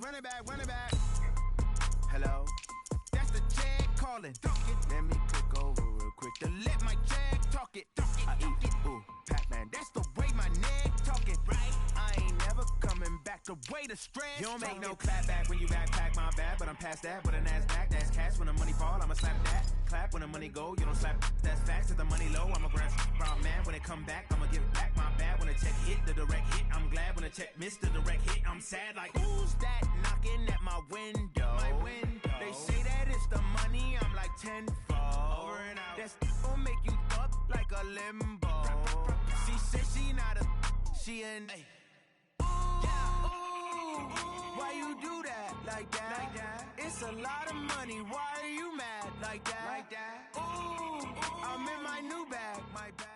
run it back. Hello? That's the jag calling. Let me click over real quick to let my jag talk it. I eat it, ooh, Pac-Man. That's the way my neck talking, right? I ain't never coming back the way the stress. You don't make no clap back when you backpack my bad, but I'm past that with a NASDAQ. That's cash when the money fall, I'ma slap that. Clap when the money go, you don't slap. That's facts. If the money low, I'm a ground man. When it come back, I'ma give back my bad. When the check hit, the direct hit, I'm glad. When the check missed the direct hit, I'm sad. Like, who's that knocking at my window? They say that it's the money, I'm like tenfold. Over and out. That's gon' make you up like a limbo. She said she not a, she an. Ooh, why you do that like that? It's a lot of money. Why are you mad like that? Ooh, I'm in my new bag, my bag.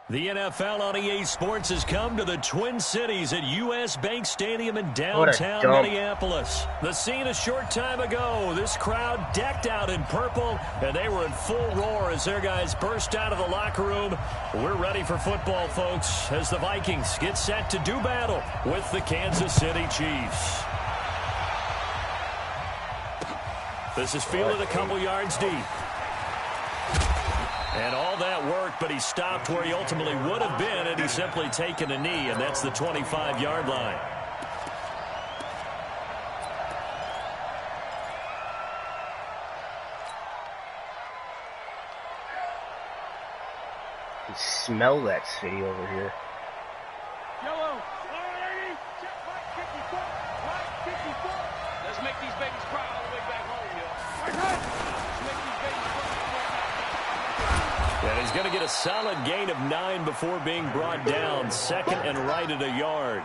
The NFL on EA Sports has come to the Twin Cities at US Bank Stadium in downtown Minneapolis. The scene a short time ago. This crowd decked out in purple, and they were in full roar as their guys burst out of the locker room. We're ready for football, folks, as the Vikings get set to do battle with the Kansas City Chiefs. This is fielded a couple yards deep. And all that work, but he stopped where he ultimately would have been had he simply taken a knee, and that's the 25-yard line. You can smell that city over here. Yellow, check right 54, right 54. Let's make these babies cry all the way back home, yo. Let's make these babies cry. And he's going to get a solid gain of 9 before being brought down. Second and right at a yard.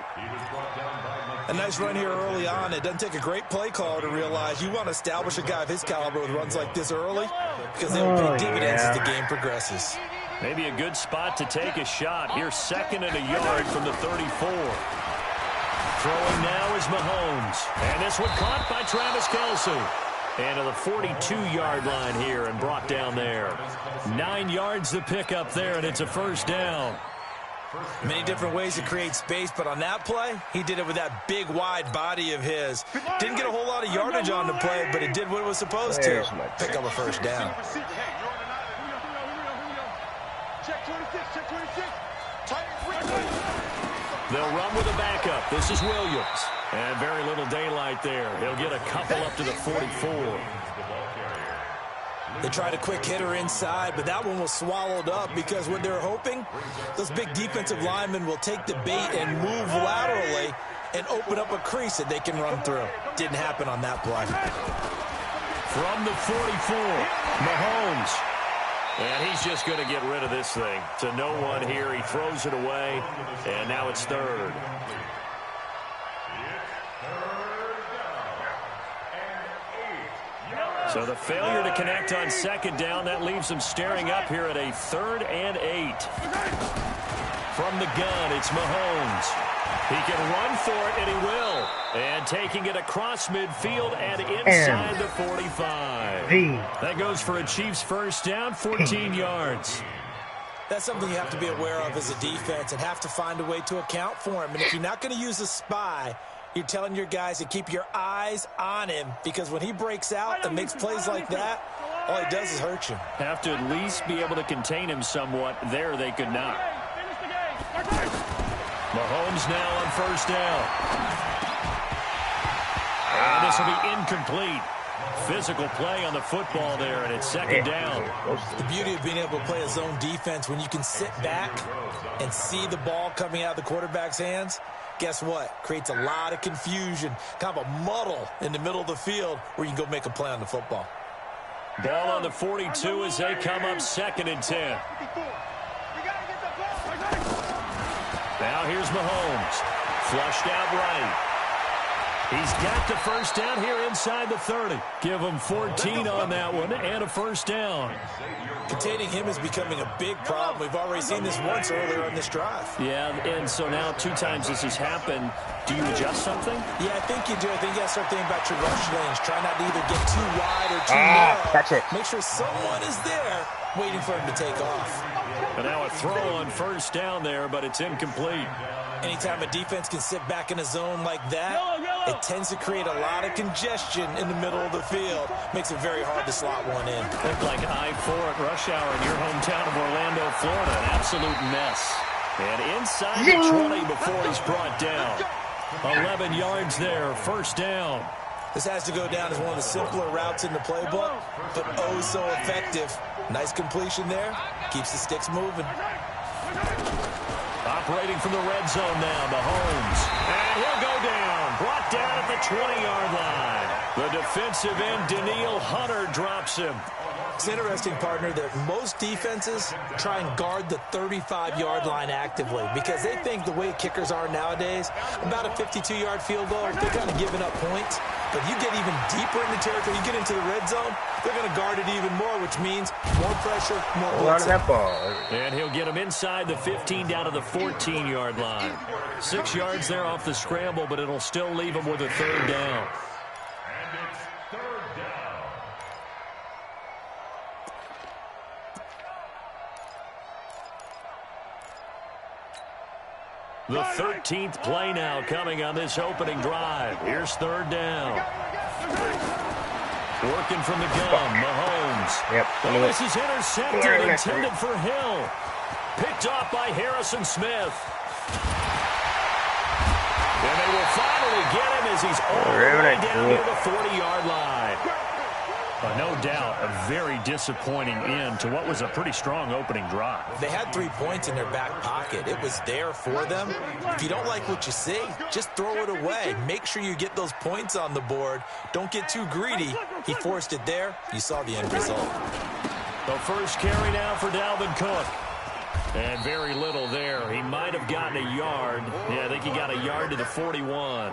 A nice run here early on. It doesn't take a great play caller to realize you want to establish a guy of his caliber with runs like this early because they will pay dividends as the game progresses. Maybe a good spot to take a shot. Here's second and a yard from the 34. Throwing now is Mahomes. And this one caught by Travis Kelce. And to the 42-yard line here and brought down there. 9 yards to pick up there, and it's a first down. Many different ways to create space, but on that play, he did it with that big, wide body of his. Didn't get a whole lot of yardage on the play, but it did what it was supposed to. Pick up a first down. They'll run with a backup. This is Williams. And very little daylight there. He'll get a couple up to the 44. They tried a quick hitter inside, but that one was swallowed up because what they're hoping, those big defensive linemen will take the bait and move laterally and open up a crease that they can run through. Didn't happen on that play. From the 44, Mahomes. And he's just going to get rid of this thing. To no one here. He throws it away, and now it's third. So the failure to connect on second down, that leaves them staring up here at a 3rd and 8. From the gun, it's Mahomes. He can run for it, and he will. And taking it across midfield and inside the 45. That goes for a Chiefs first down, 14 yards. That's something you have to be aware of as a defense and have to find a way to account for him. And if you're not going to use a spy, you're telling your guys to keep your eyes on him, because when he breaks out and makes plays like that, all he does is hurt you. Have to at least be able to contain him somewhat. There they could not. Mahomes now on first down. And this will be incomplete. Physical play on the football there, and it's second down. The beauty of being able to play a zone defense when you can sit back and see the ball coming out of the quarterback's hands, guess what? Creates a lot of confusion, kind of a muddle in the middle of the field where you can go make a play on the football. Ball on the 42 as they come up 2nd and 10. Now here's Mahomes. Flushed out right. He's got the first down here inside the 30. Give him 14 on that one and a first down. Containing him is becoming a big problem. We've already seen this once earlier on this drive. Yeah, and so now 2 times this has happened. Do you adjust something? Yeah, I think you do. I think you got to start thinking about your rush lanes. Try not to either get too wide or too narrow. Catch it. Make sure someone is there waiting for him to take off. And now a throw on first down there, but it's incomplete. Anytime a defense can sit back in a zone like that, it tends to create a lot of congestion in the middle of the field. Makes it very hard to slot one in. Looked like I-4 at rush hour in your hometown of Orlando, Florida. An absolute mess. And inside the 20 before he's brought down. 11 yards there, first down. This has to go down as one of the simpler routes in the playbook, but oh so effective. Nice completion there. Keeps the sticks moving. Operating from the red zone now, Mahomes. And he'll go down. Brought down at the 20-yard line. The defensive end, Danielle Hunter, drops him. It's interesting, partner, that most defenses try and guard the 35-yard line actively because they think the way kickers are nowadays, about a 52-yard field goal, they're kind of giving up points. But you get even deeper in the territory, you get into the red zone, they're going to guard it even more, which means more pressure, more points. That ball. And he'll get him inside the 15 down to the 14-yard line. 6 yards there off the scramble, but it'll still leave him with a third down. The 13th play now coming on this opening drive. Here's third down. Working from the gun, Mahomes. Yep. Oh, this is intercepted, intended for Hill. Picked off by Harrison Smith. And they will finally get him as he's all the way down near the 40-yard line. No doubt, a very disappointing end to what was a pretty strong opening drive. They had 3 points in their back pocket. It was there for them. If you don't like what you see, just throw it away. Make sure you get those points on the board. Don't get too greedy. He forced it there. You saw the end result. The first carry now for Dalvin Cook. And very little there. He might have gotten a yard. Yeah, I think he got a yard to the 41.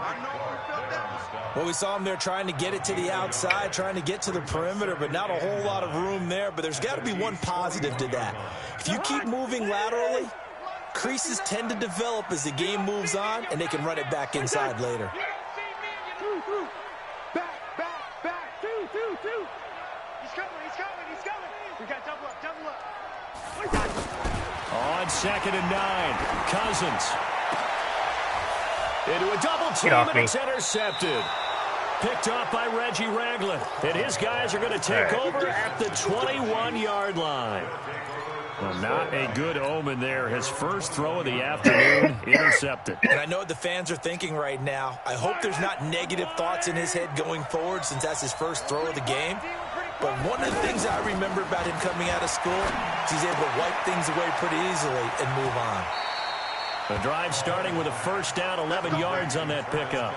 Well, we saw him there trying to get it to the outside, trying to get to the perimeter, but not a whole lot of room there. But there's got to be one positive to that. If you keep moving laterally, creases tend to develop as the game moves on, and they can run it back inside later. Back. Two. He's coming. We got double up. On 2nd and 9, Cousins. Into a double team, and it's intercepted. Picked off by Reggie Ragland. And his guys are going to take over at the 21-yard line. Well, not a good omen there. His first throw of the afternoon, intercepted. And I know what the fans are thinking right now. I hope there's not negative thoughts in his head going forward since that's his first throw of the game. But one of the things I remember about him coming out of school is he's able to wipe things away pretty easily and move on. The drive starting with a first down, 11 yards on that pickup.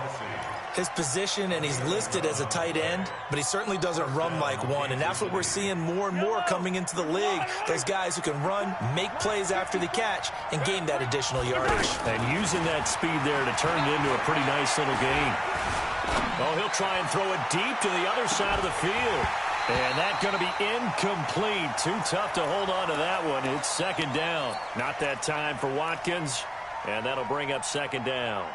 His position, and he's listed as a tight end, but he certainly doesn't run like one, and that's what we're seeing more and more coming into the league. Those guys who can run, make plays after the catch, and gain that additional yardage. And using that speed there to turn it into a pretty nice little gain. Oh, he'll try and throw it deep to the other side of the field. And that's going to be incomplete. Too tough to hold on to that one. It's second down. Not that time for Watkins. And that'll bring up second down.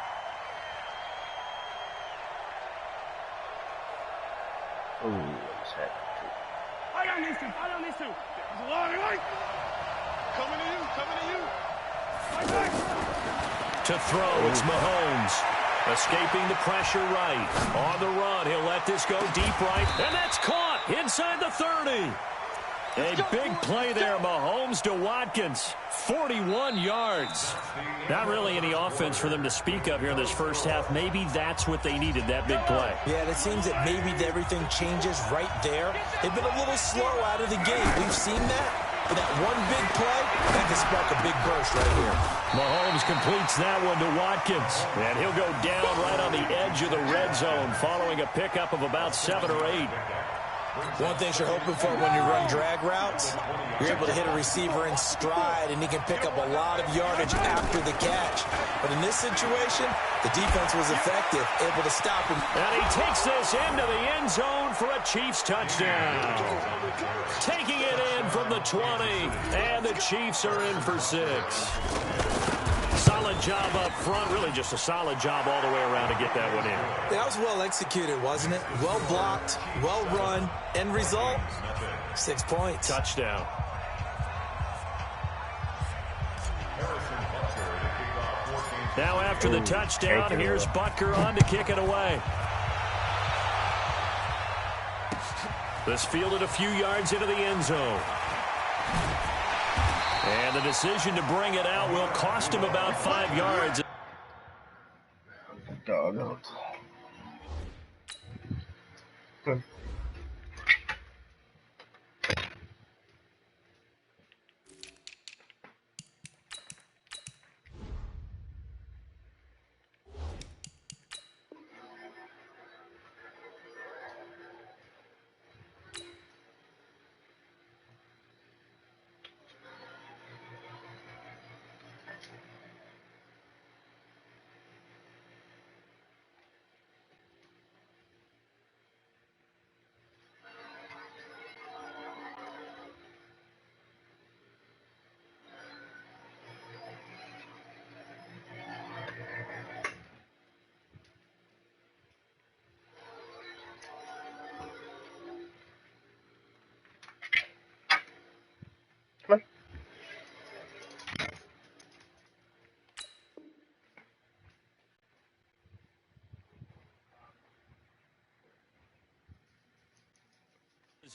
Ooh, what's that? I don't need to. There's a long way. Coming to you. To throw, it's Mahomes. Escaping the pressure right. On the run, he'll let this go deep right. And that's caught inside the 30. A big play there, Mahomes to Watkins. 41 yards. Not really any offense for them to speak of here in this first half. Maybe that's what they needed, that big play. Yeah, it seems that maybe everything changes right there. They've been a little slow out of the gate. We've seen that. But that one big play, that can spark a big burst right here. Mahomes completes that one to Watkins. And he'll go down right on the edge of the red zone following a pickup of about 7 or 8. One thing you're hoping for when you run drag routes, you're able to hit a receiver in stride, and he can pick up a lot of yardage after the catch. But in this situation, the defense was effective, able to stop him. And he takes this into the end zone for a Chiefs touchdown. Taking it in from the 20, and the Chiefs are in for 6. Solid job up front, really just a solid job all the way around to get that one in. That was well executed, wasn't it? Well blocked, well run. End result, 6 points. Touchdown. Now after the touchdown, here's Butker on to kick it away. This fielded a few yards into the end zone. And the decision to bring it out will cost him about 5 yards. Dog.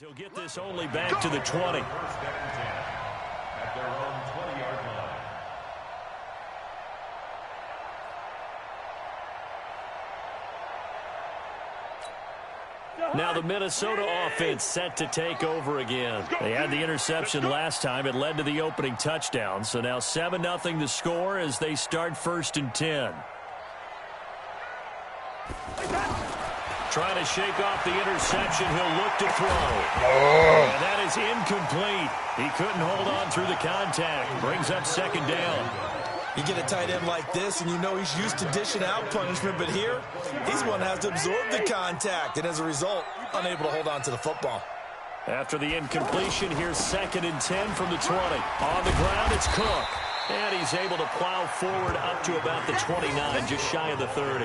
He'll get this only back to the 20. At their own 20-yard line. Now the Minnesota offense set to take over again. They had the interception last time. It led to the opening touchdown. So now 7-0 the score as they start 1st and 10. Trying to shake off the interception. He'll look to throw. And that is incomplete. He couldn't hold on through the contact. Brings up 2nd down. You get a tight end like this, and you know he's used to dishing out punishment, but here, he's the one that has to absorb the contact, and as a result, unable to hold on to the football. After the incompletion, here's 2nd and 10 from the 20. On the ground, it's Cook. And he's able to plow forward up to about the 29, just shy of the 30.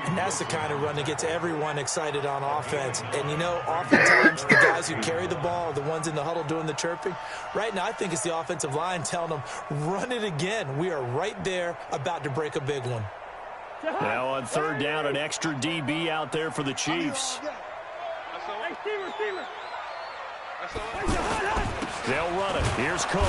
And that's the kind of run that gets everyone excited on offense. And, you know, oftentimes the guys who carry the ball are the ones in the huddle doing the chirping. Right now, I think it's the offensive line telling them, run it again. We are right there about to break a big one. Now on 3rd down, an extra DB out there for the Chiefs. They'll run it. Here's Cook.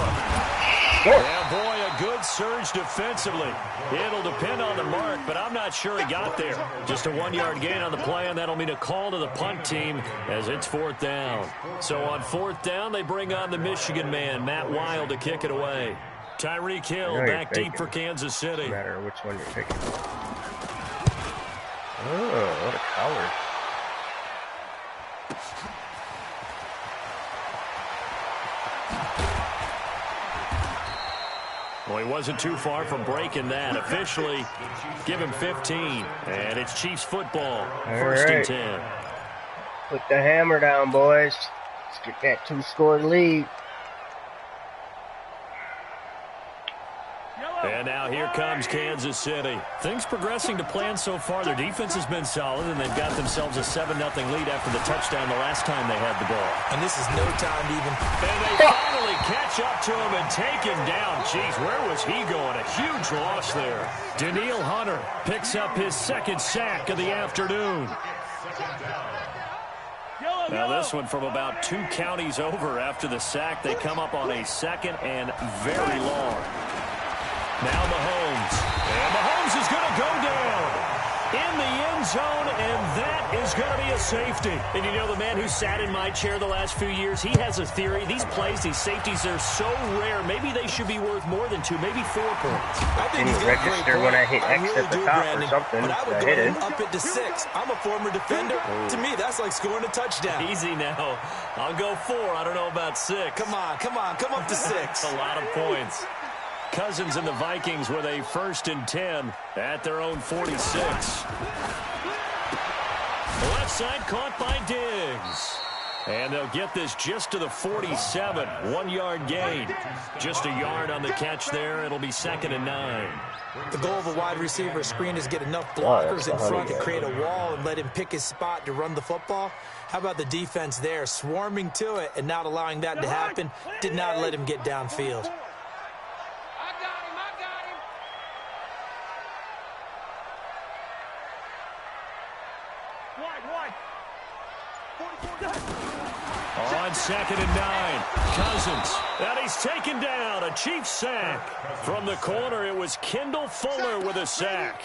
Yeah, boy, a good surge defensively. It'll depend on the mark, but I'm not sure he got there. Just a 1-yard gain on the play, and that'll mean a call to the punt team as it's 4th down. So on 4th down, they bring on the Michigan man, Matt Wild, to kick it away. Tyreek Hill back deep for Kansas City. No matter which one you're picking. Oh, what a coward. Well, he wasn't too far from breaking that. Officially, give him 15. And it's Chiefs football. 1st and 10. Put the hammer down, boys. Let's get that 2-score lead. And now here comes Kansas City. Things progressing to plan so far. Their defense has been solid, and they've got themselves a 7-0 lead after the touchdown the last time they had the ball. And this is no time to even... And they finally catch up to him and take him down. Jeez, where was he going? A huge loss there. Danielle Hunter picks up his 2nd sack of the afternoon. Now this one from about 2 counties over after the sack. They come up on a 2nd and very long. Now Mahomes. And Mahomes is going to go down. in the end zone, and that is going to be a safety. And you know, the man who sat in my chair the last few years, he has a theory. These plays, these safeties, are so rare. Maybe they should be worth more than 2, maybe 4 points. I think didn't register when I hit X at the top or something. But I would go hit it. up it to 6. I'm a former defender. To me, that's like scoring a touchdown. Easy now. I'll go 4. I don't know about 6. Come on. Come up to 6. That's a lot of points. Cousins and the Vikings with a 1st and 10 at their own 46. Left side caught by Diggs. And they'll get this just to the 47. 1-yard gain. Just a yard on the catch there. It'll be 2nd and 9. The goal of a wide receiver screen is to get enough blockers in front to create a wall and let him pick his spot to run the football. How about the defense there, swarming to it and not allowing that to happen? Did not let him get downfield. On 2nd and 9, Cousins. And he's taken down. A Chiefs sack. From the corner, it was Kendall Fuller with a sack.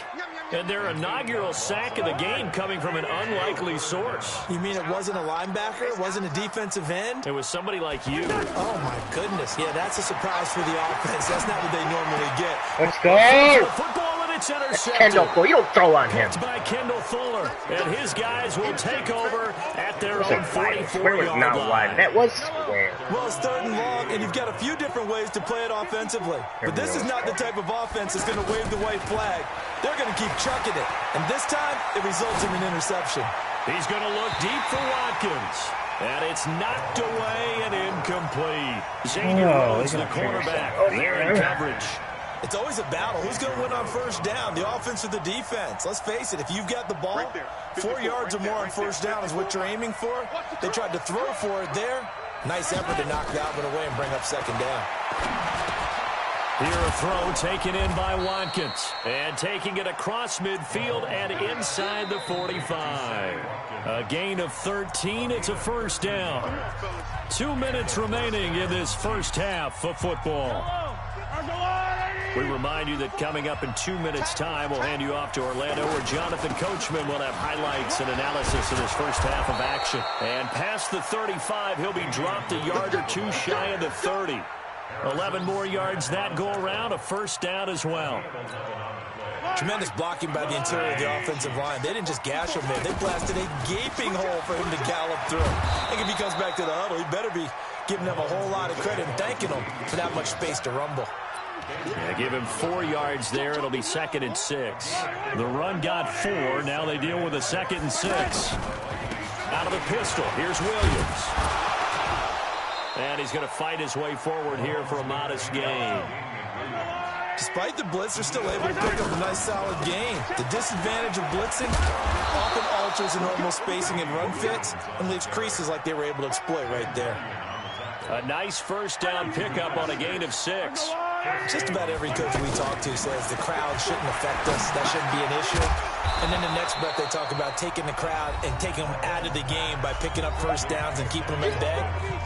And their inaugural sack of the game coming from an unlikely source. You mean it wasn't a linebacker? It wasn't a defensive end? It was somebody like you. Oh, my goodness. Yeah, that's a surprise for the offense. That's not what they normally get. Let's go! Football and it's intercepted. Kendall Fuller. You don't throw on him. Picked by Kendall Fuller. And his guys will take over at their own 44-yard Where was not wide. That was square. Well, it's 3rd and long, and you've got a few different ways to play it offensively. But this is not the type of offense that's going to wave the white flag. They're going to keep chucking it. And this time, it results in an interception. He's going to look deep for Watkins. And it's knocked away and incomplete. Xavier Rhodes, the cornerback, there in coverage. It's always a battle. Who's going to win on 1st down, the offense or the defense? Let's face it, if you've got the ball, 4 yards or more on 1st down is what you're aiming for. They tried to throw for it there. Nice effort to knock that one away and bring up 2nd down. Here a throw taken in by Watkins. And taking it across midfield and inside the 45. A gain of 13. It's a 1st down. 2 minutes remaining in this first half of football. We remind you that coming up in 2 minutes' time, we'll hand you off to Orlando, where Jonathan Coachman will have highlights and analysis of this first half of action. And past the 35, he'll be dropped a yard or 2 shy of the 30. 11 more yards that go around, a 1st down as well. Tremendous blocking by the interior of the offensive line. They didn't just gash him there. They blasted a gaping hole for him to gallop through. I think if he comes back to the huddle, he better be giving them a whole lot of credit and thanking them for that much space to rumble. Yeah, give him 4 yards there. It'll be 2nd and 6. The run got 4. Now they deal with a 2nd and 6. Out of the pistol. Here's Williams. And he's going to fight his way forward here for a modest gain. Despite the blitz, they're still able to pick up a nice, solid gain. The disadvantage of blitzing often alters the normal spacing and run fits and leaves creases like they were able to exploit right there. A nice 1st down pickup on a gain of 6. Just about every coach we talk to says the crowd shouldn't affect us. That shouldn't be an issue. And then the next breath they talk about taking the crowd and taking them out of the game by picking up 1st downs and keeping them at bay.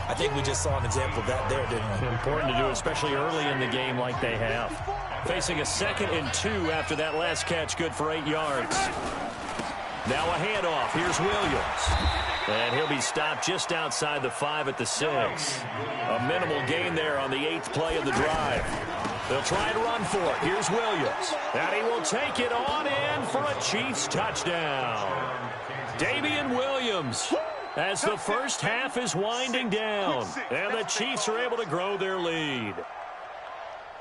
I think we just saw an example of that there, didn't we? Important to do, especially early in the game like they have. Facing a 2nd and 2 after that last catch, good for 8 yards. Now a handoff. Here's Williams. And he'll be stopped just outside the 5 at the 6. A minimal gain there on the 8th play of the drive. They'll try and run for it. Here's Williams. And he will take it on in for a Chiefs touchdown. Damian Williams, as the first half is winding down. And the Chiefs are able to grow their lead.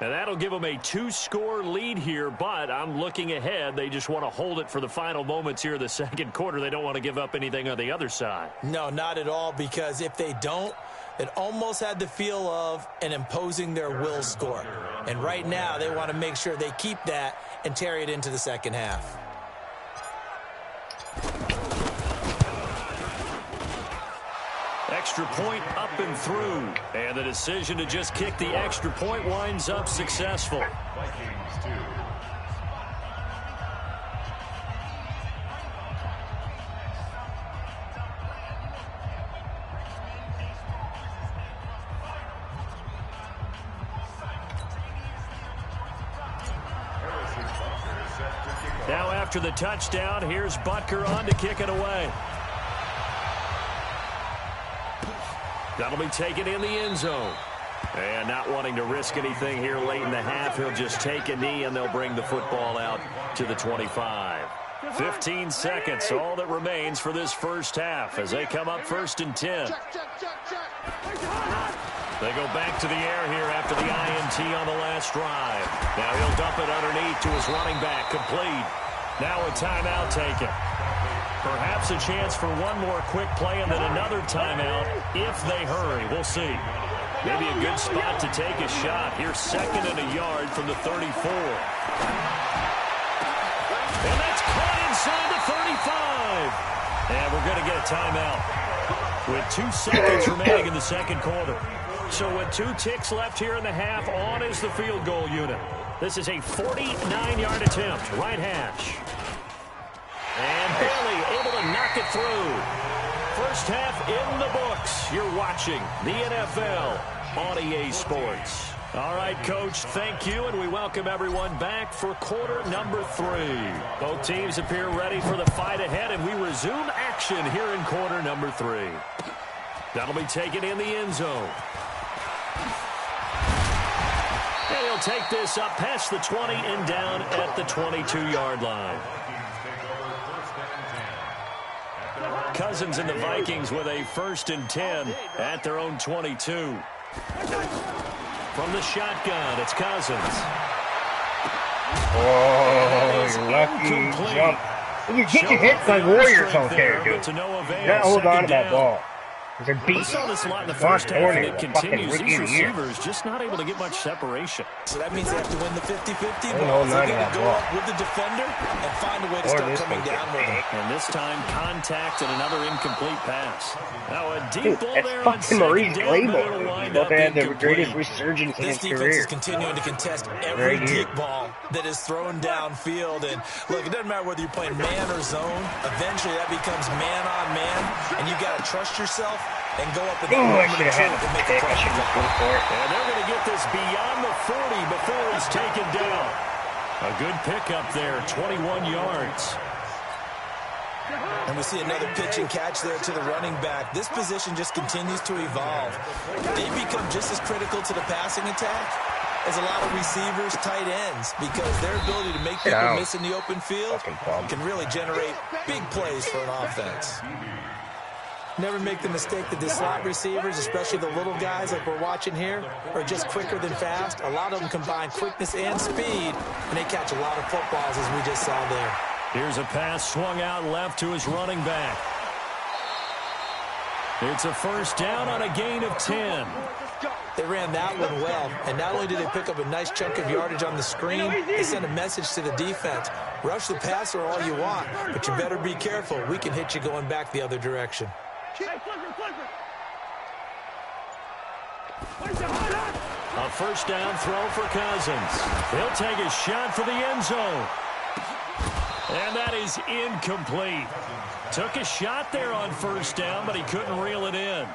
And that'll give them a 2-score lead here, but I'm looking ahead. They just want to hold it for the final moments here of the 2nd quarter. They don't want to give up anything on the other side. No, not at all, because if they don't, it almost had the feel of an imposing their will score. And right now, they want to make sure they keep that and carry it into the 2nd half. Extra point up and through. And the decision to just kick the extra point winds up successful. Vikings 2. Now after the touchdown, here's Butker on to kick it away. That'll be taken in the end zone. And not wanting to risk anything here late in the half, he'll just take a knee and they'll bring the football out to the 25. 15 seconds, all that remains for this first half as they come up 1st and 10. They go back to the air here after the INT on the last drive. Now he'll dump it underneath to his running back, complete. Now a timeout taken. Perhaps a chance for one more quick play and then another timeout if they hurry. We'll see. Maybe a good spot to take a shot. Here's 2nd and a yard from the 34. And that's caught inside the 35. And we're going to get a timeout with 2 seconds remaining in the second quarter. So with 2 ticks left here in the half, on is the field goal unit. This is a 49-yard attempt, right hash. And Bailey able to knock it through. First half in the books. You're watching the NFL on EA Sports. All right, Coach, thank you, and we welcome everyone back for quarter number 3. Both teams appear ready for the fight ahead, and we resume action here in quarter number 3. That'll be taken in the end zone. And he'll take this up past the 20 and down at the 22-yard line. Cousins and the Vikings with a 1st and 10 at their own 22. From the shotgun, it's Cousins. Oh, you're lucky. Jump. You get your hits like Warriors on there, dude. Not hold on to that ball. They're beat. We saw this a lot in the first half, and it continues. These receivers just not able to get much separation. So that means they have to win the 50-50 ball. They're going to go up with the defender and find a way to start coming down with him. And this time, contact and another incomplete pass. Now a deep ball there on second down, but it'll wind up incomplete. The greatest resurgence in his career. This defense is continuing to contest every deep ball that is thrown downfield. And look, it doesn't matter whether you're playing man or zone. Eventually, that becomes man on man, and you got to trust yourself and go up and make a play. And they're going to get this beyond the 40 before he's taken down. A good pickup there, 21 yards. And we see another pitch and catch there to the running back. This position just continues to evolve. They become just as critical to the passing attack as a lot of receivers, tight ends, because their ability to make people miss in the open field can really generate big plays for an offense. Never make the mistake that the slot receivers, especially the little guys like we're watching here, are just quicker than fast. A lot of them combine quickness and speed, and they catch a lot of footballs, as we just saw there. Here's a pass swung out left to his running back. It's a 1st down on a gain of 10. They ran that one well, and not only did they pick up a nice chunk of yardage on the screen, they sent a message to the defense. Rush the passer all you want, but you better be careful. We can hit you going back the other direction. A 1st down throw for Cousins. He'll take a shot for the end zone. And that is incomplete. Took a shot there on 1st down, but he couldn't reel it in.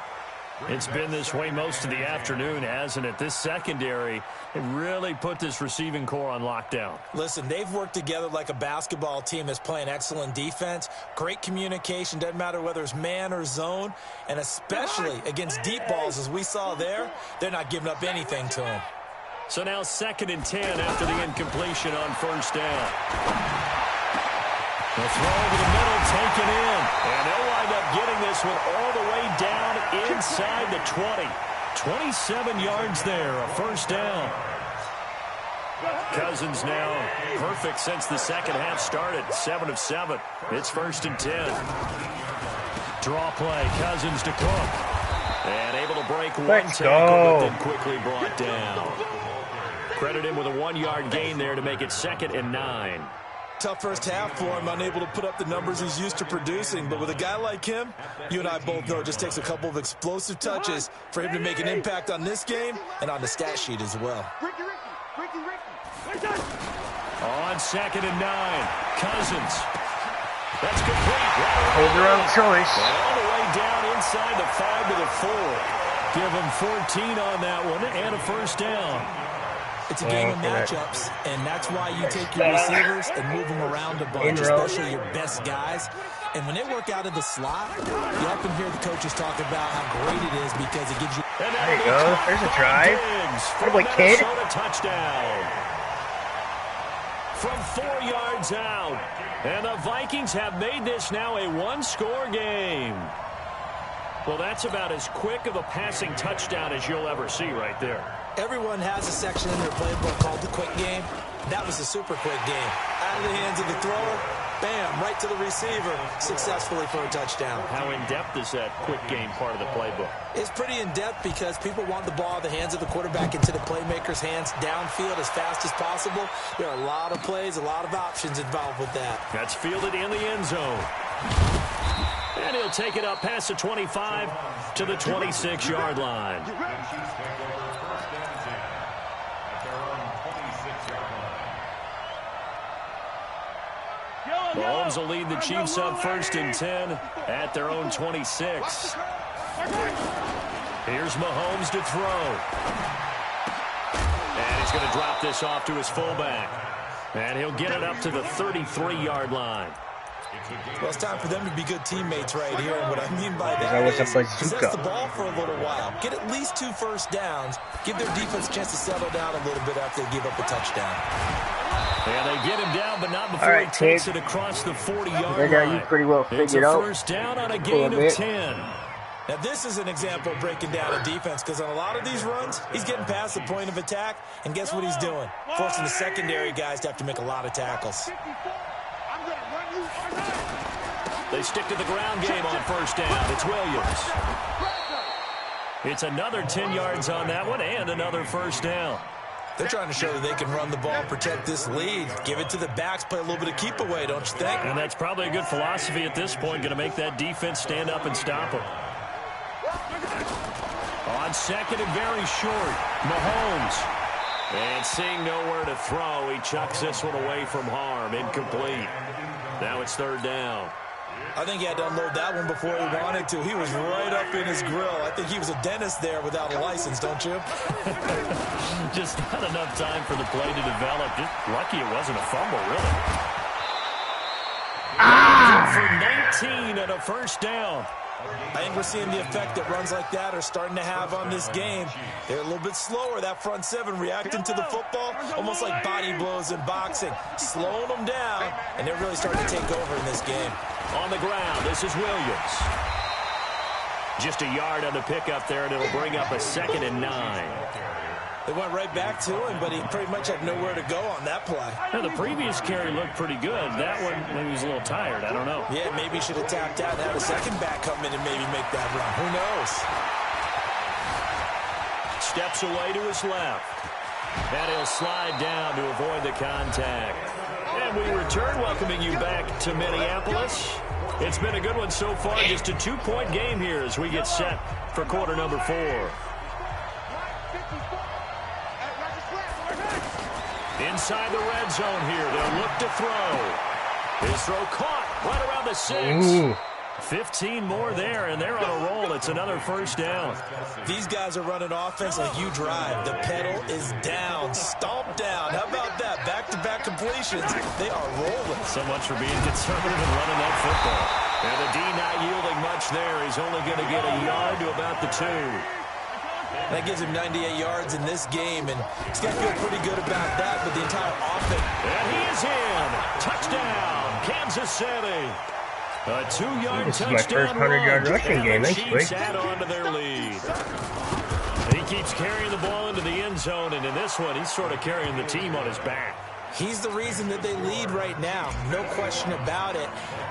It's been this way most of the afternoon, hasn't it? This secondary really put this receiving core on lockdown. Listen, they've worked together like a basketball team that's playing excellent defense. Great communication, doesn't matter whether it's man or zone. And especially against deep balls, as we saw there, they're not giving up anything to them. So now 2nd and 10 after the incompletion on 1st down. The throw over the middle taken in. And they'll wind up getting this one all the way down inside the 20. 27 yards there, a 1st down. Cousins now perfect since the second half started. 7 of 7. It's 1st and 10. Draw play, Cousins to Cook. And able to break one tackle, but then quickly brought down. Credit him with a 1-yard gain there to make it 2nd and 9. Tough first half for him, unable to put up the numbers he's used to producing. But with a guy like him, you and I both know it just takes a couple of explosive touches for him to make an impact on this game and on the stat sheet as well. On 2nd and 9, Cousins. That's complete. Hold your own choice. And all the way down inside the 5 to the 4. Give him 14 on that one and a 1st down. It's a game of matchups, and that's why you take your receivers and move them around a bunch, especially your best guys. And when they work out of the slot, you often hear the coaches talk about how great it is because it gives you... There you go. There's a drive. What a kid. Touchdown. From 4 yards out. And the Vikings have made this now a one-score game. Well, that's about as quick of a passing touchdown as you'll ever see right there. Everyone has a section in their playbook called the quick game. That was a super quick game. Out of the hands of the thrower, bam, right to the receiver, successfully for a touchdown. How in-depth is that quick game part of the playbook? It's pretty in-depth because people want the ball out of the hands of the quarterback into the playmaker's hands downfield as fast as possible. There are a lot of plays, a lot of options involved with that. That's fielded in the end zone. And he'll take it up past the 25 to the 26-yard line. Mahomes will lead the Chiefs up 1st and 10 at their own 26. Here's Mahomes to throw. And he's going to drop this off to his fullback. And he'll get it up to the 33-yard line. Well, it's time for them to be good teammates right here. And what I mean by that is possess the ball for a little while. Get at least 2 first downs. Give their defense a chance to settle down a little bit after they give up a touchdown. Yeah, they get him down, but not before he takes it across the 40-yard line. You pretty well figured out. It's a 1st down on a gain of 10. Now, this is an example of breaking down a defense because on a lot of these runs, he's getting past the point of attack, and guess what he's doing? Forcing the secondary guys to have to make a lot of tackles. They stick to the ground game on 1st down. It's Williams. It's another 10 yards on that one and another 1st down. They're trying to show that they can run the ball, protect this lead, give it to the backs, play a little bit of keep away, don't you think? And that's probably a good philosophy at this point, going to make that defense stand up and stop them. On 2nd and very short, Mahomes. And seeing nowhere to throw, he chucks this one away from harm, incomplete. Now it's 3rd down. I think he had to unload that one before he wanted to. He was right up in his grill. I think he was a dentist there without a license, don't you? Just not enough time for the play to develop. Just lucky it wasn't a fumble, really. For 19 and a 1st down. I think we're seeing the effect that runs like that are starting to have on this game. They're a little bit slower, that front 7, reacting to the football, almost like body blows in boxing, slowing them down, and they're really starting to take over in this game. On the ground, this is Williams. Just a yard on the pickup there, and it'll bring up a 2nd and 9. They went right back to him, but he pretty much had nowhere to go on that play. Now, the previous carry looked pretty good. That one, maybe he was a little tired. I don't know. Yeah, maybe he should have tapped out and had a second back come in and maybe make that run. Who knows? Steps away to his left. And he'll slide down to avoid the contact. And we return, welcoming you back to Minneapolis. It's been a good one so far. Just a 2-point game here as we get set for quarter number 4. Inside the red zone here. They'll look to throw. His throw caught right around the 6. Ooh. 15 more there, and they're on a roll. It's another 1st down. These guys are running offense like you drive. The pedal is down, stomp down. How about that? Back-to-back completions. They are rolling. So much for being conservative and running that football. And the D not yielding much there. He's only going to get a yard to about the 2. That gives him 98 yards in this game, and he's going to feel pretty good about that, but the entire offense. And he is in. Touchdown, Kansas City. A 2-yard touchdown. This is my first 100-yard rushing game. Thanks, Twigg. Add on to their lead. He keeps carrying the ball into the end zone, and in this one, he's sort of carrying the team on his back. He's the reason that they lead right now. No question about it.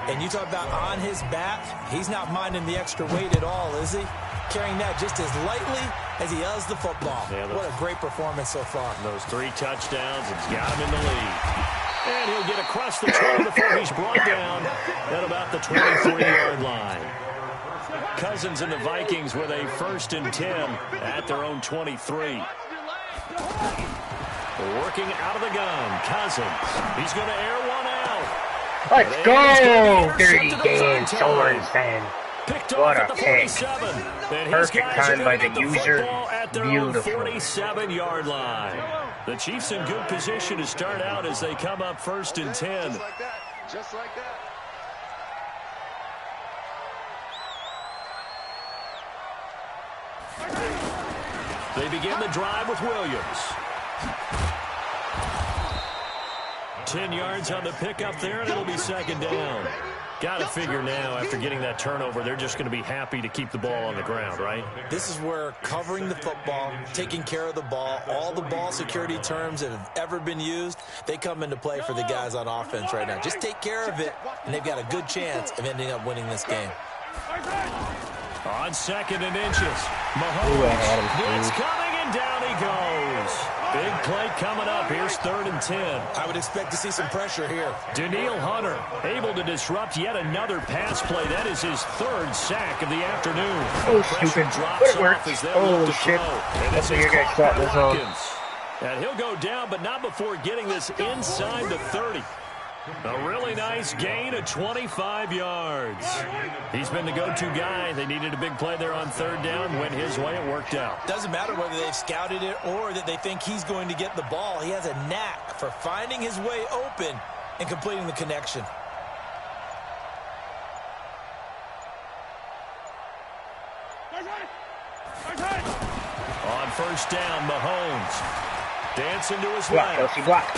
And you talk about on his back, he's not minding the extra weight at all, is he? Carrying that just as lightly as he does the football. Yeah, what a great performance so far. Those 3 touchdowns, it's got him in the lead. And he'll get across the 20 before he's brought down at about the 23-yard line. Cousins and the Vikings with a 1st and 10 at their own 23. Working out of the gun, Cousins. He's going to air one out. Let's go! Dirty game, Sorensen. What a pick. Perfect time by the user. Beautiful. 47-yard line. The Chiefs in good position to start out as they come up 1st and 10. Just like that. Just like that. They begin the drive with Williams. 10 yards on the pickup there, and it'll be 2nd down. Got to figure now, after getting that turnover, they're just going to be happy to keep the ball on the ground, right? This is where covering the football, taking care of the ball, all the ball security terms that have ever been used, they come into play for the guys on offense right now. Just take care of it, and they've got a good chance of ending up winning this game. On 2nd and inches, Mahomes blitz coming, and down he goes. Big play coming up. Here's 3rd and 10. I would expect to see some pressure here. Daniil Hunter able to disrupt yet another pass play. That is his 3rd sack of the afternoon. Oh, stupid. But it worked. Oh, shit. That's what you guys shot this on. And he'll go down, but not before getting this inside the 30. A really nice gain of 25 yards. He's been the go-to guy. They needed a big play there on 3rd down. Went his way. It worked out. Doesn't matter whether they've scouted it or that they think he's going to get the ball. He has a knack for finding his way open and completing the connection. On 1st down, Mahomes. Dancing to his block, left. Block.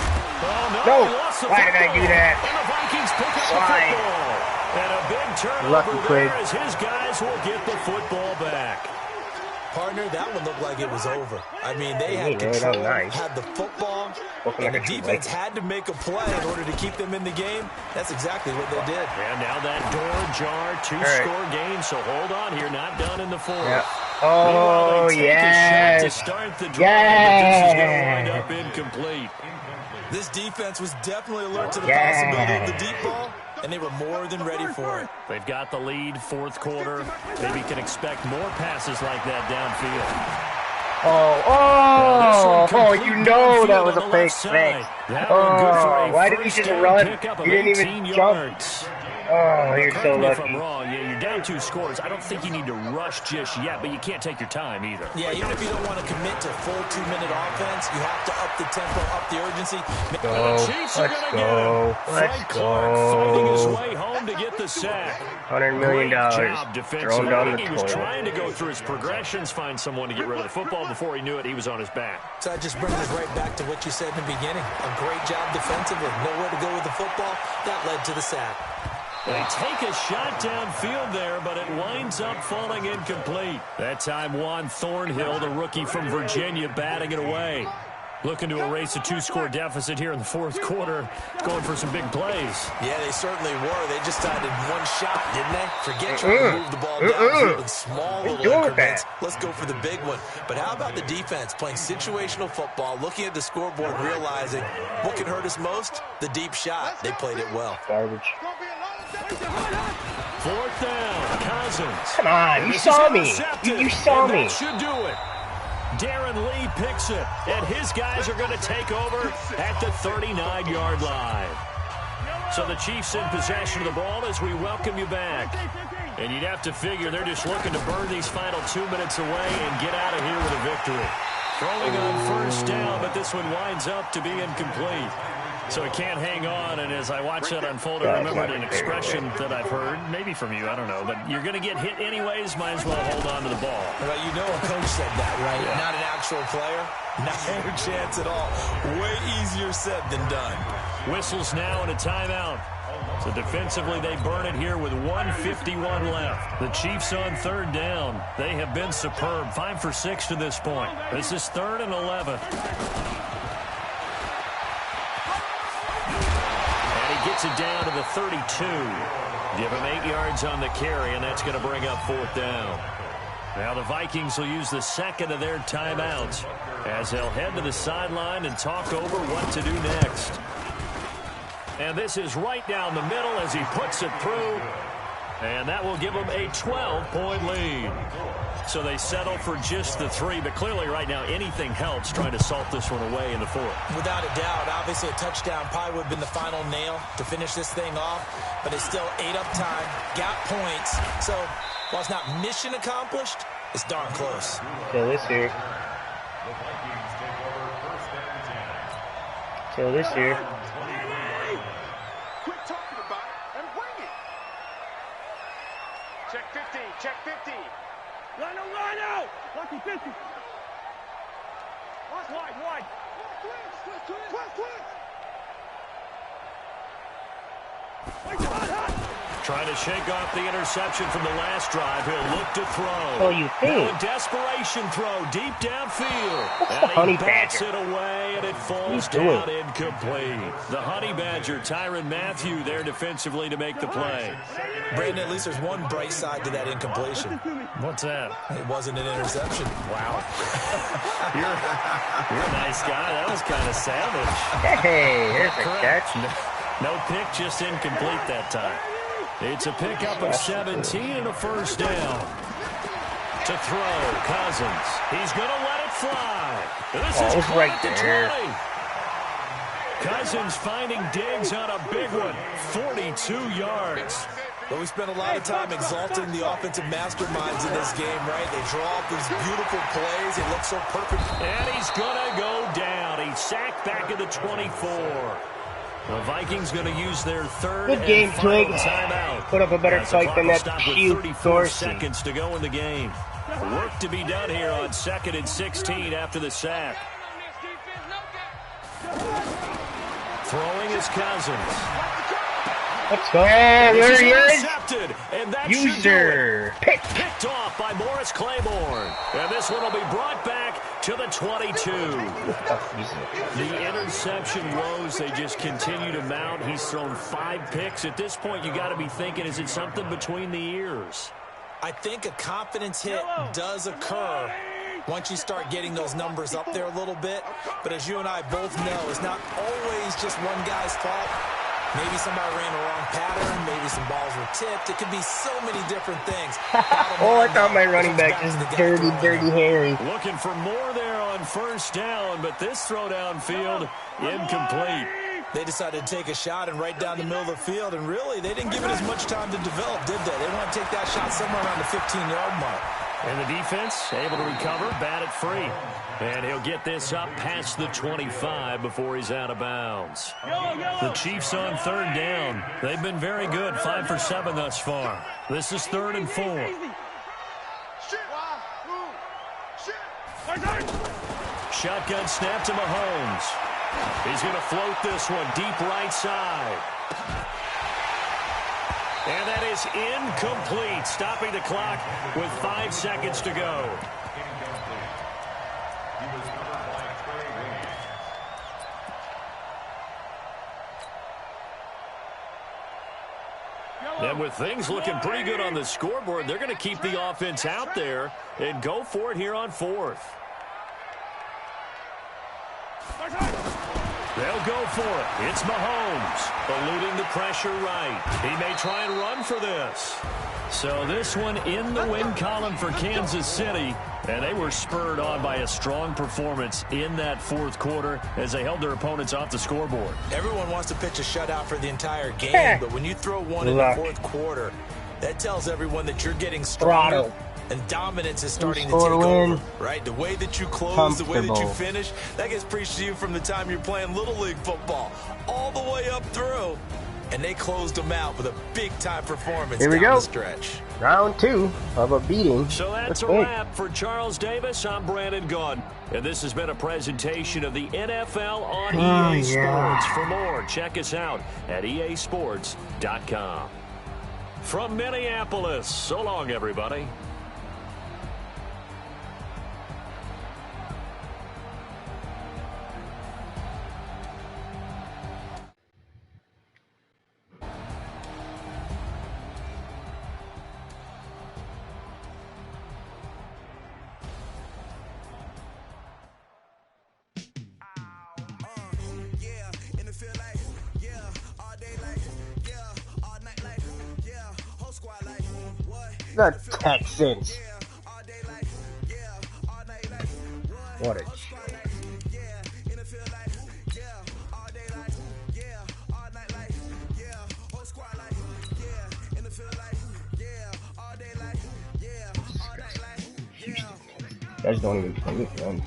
Oh, no. Why did I do that? And the Vikings pick up the football. And a big turnover there as his guys will get the football back. Partner, that one looked like it was over. I mean, they had control, had the football, and the defense had to make a play in order to keep them in the game. That's exactly what they did. And now that door jar, 2-score game, so hold on here, not done in the 4th. Yeah. Oh, yes. To start the drive, but this is going to wind up incomplete. This defense was definitely alert to the possibility of the deep ball, and they were more than ready for it. They've got the lead, 4th quarter. Maybe can expect more passes like that downfield. You know that was a fake thing. Oh, why did he just run? He didn't even jump. Oh, you're so lucky. If I'm wrong, yeah, you're down 2 scores. I don't think you need to rush just yet, but you can't take your time either. Yeah, even if you don't want to commit to full 2-minute offense, you have to up the tempo, up the urgency. Let's go. Frank Clark finding his way home to get the sack. $100 million. Job defensively. He was trying to go through his progressions, find someone to get rid of the football. Before he knew it, he was on his back. So that just brings us right back to what you said in the beginning. A great job defensively. Nowhere to go with the football. That led to the sack. They take a shot downfield there, but it winds up falling incomplete. That time, Juan Thornhill, the rookie from Virginia, batting it away. Looking to erase a 2-score deficit here in the 4th quarter, going for some big plays. Yeah, they certainly were. They just decided one shot, didn't they? Forget trying to move the ball down in small little increments. Let's go for the big one. But how about the defense playing situational football, looking at the scoreboard, realizing what can hurt us most? The deep shot. They played it well. Garbage. 4th down, Cousins. Come on, you saw me. You saw me. That should do it. Darren Lee picks it, and his guys are going to take over at the 39-yard line. So the Chiefs in possession of the ball as we welcome you back. And you'd have to figure they're just looking to burn these final 2 minutes away and get out of here with a victory. Throwing on 1st down, but this one winds up to be incomplete. So it can't hang on, and as I watch that unfold, I remembered an expression that I've heard, maybe from you, I don't know, but you're going to get hit anyways, might as well hold on to the ball. Well, you know a coach said that, right? Yeah. Not an actual player. Not a chance at all. Way easier said than done. Whistles now and a timeout. So defensively, they burn it here with 1:51 left. The Chiefs on 3rd down. They have been superb, 5 for 6 to this point. This is 3rd and 11. Gets it down to the 32. Give him 8 yards on the carry, and that's going to bring up 4th down. Now the Vikings will use the 2nd of their timeouts as they'll head to the sideline and talk over what to do next. And this is right down the middle as he puts it through, and that will give them a 12-point lead. So they settle for just the 3, but clearly right now anything helps trying to salt this one away in the 4th. Without a doubt, obviously a touchdown probably would have been the final nail to finish this thing off, but it's still ate up time, got points. So while it's not mission accomplished, it's darn close. Yeah, this here. So this year. Quit talking about it and bring it. Check 50, check 50. Rhino! Lucky 50. Wide. Trying to shake off the interception from the last drive. He'll look to throw. Oh, you think? Now a desperation throw deep downfield. What's the Honey bats Badger? it away, and it falls down incomplete. The Honey Badger, Tyrann Mathieu, there defensively to make the play. Brandon, at least there's one bright side to that incompletion. What's that? It wasn't an interception. Wow. you're a nice guy. That was kind of savage. Hey, here's a catch. No pick, just incomplete that time. It's a pickup of 17 and a first down. To throw, Cousins. He's going to let it fly. This is right at the there. 20. Cousins finding Diggs on a big one. 42 yards. But we spent a lot of time exalting the offensive masterminds in this game, right? They draw up these beautiful plays. They look so perfect. And he's going to go down. He's sacked back at the 24. The Vikings going to use their third Good game, and final Twigg. timeout. Put up a better fight than that cute 34 Dorsey. seconds to go in the game. Work to be done here on 2nd and 16 after the sack. Throwing is Cousins. Let's go. There he is. Intercepted, and that User. picked off by Morris Claiborne. And this one will be brought back to the 22. The interception woes, they just continue to mount. He's thrown 5 picks. At this point, you got to be thinking, is it something between the ears? I think a confidence hit does occur once you start getting those numbers up there a little bit. But as you and I both know, it's not always just one guy's fault. Maybe somebody ran the wrong pattern. Maybe some balls were tipped. It could be so many different things. Oh, I thought my running back was dirty Harry. Looking for more there on first down, but this throw downfield incomplete. They decided to take a shot and right down the middle of the field, and really, they didn't give it as much time to develop, did they? They want to take that shot somewhere around the 15-yard mark. And the defense able to recover, bat it free. And he'll get this up past the 25 before he's out of bounds. The Chiefs on third down. They've been very good, 5 for 7 thus far. This is 3rd and 4. Shotgun snap to Mahomes. He's going to float this one deep right side. And that is incomplete, stopping the clock with 5 seconds to go. And with things looking pretty good on the scoreboard, they're going to keep the offense out there and go for it here on 4th. They'll go for it. It's Mahomes, eluding the pressure right. He may try and run for this. So this one in the win column for Kansas City, and they were spurred on by a strong performance in that 4th quarter as they held their opponents off the scoreboard. Everyone wants to pitch a shutout for the entire game, but when you throw one in the 4th quarter, that tells everyone that you're getting stronger. And dominance is starting to take over, right? The way that you close, the way that you finish, that gets preached to you from the time you're playing Little League football all the way up through. And they closed them out with a big-time performance down the stretch. Round 2 of a beating. So that's a wrap for Charles Davis. I'm Brandon Gunn. And this has been a presentation of the NFL on EA Sports. For more, check us out at easports.com. From Minneapolis, so long, everybody. The Texans. What a guys don't even play with them.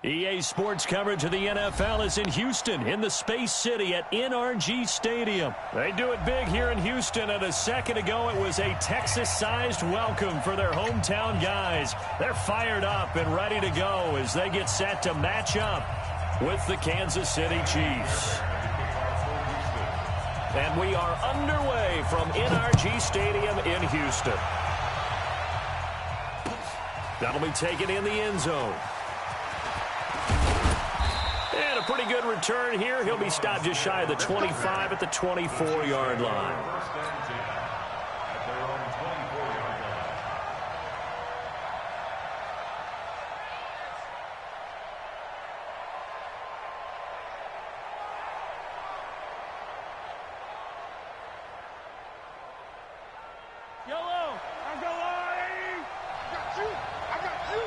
EA Sports coverage of the NFL is in Houston, in the Space City at NRG Stadium. They do it big here in Houston, and a second ago it was a Texas-sized welcome for their hometown guys. They're fired up and ready to go as they get set to match up with the Kansas City Chiefs. And we are underway from NRG Stadium in Houston. That'll be taken in the end zone. And a pretty good return here. He'll be stopped just shy of the 25 at the 24-yard line. Yellow, I go on. I got you.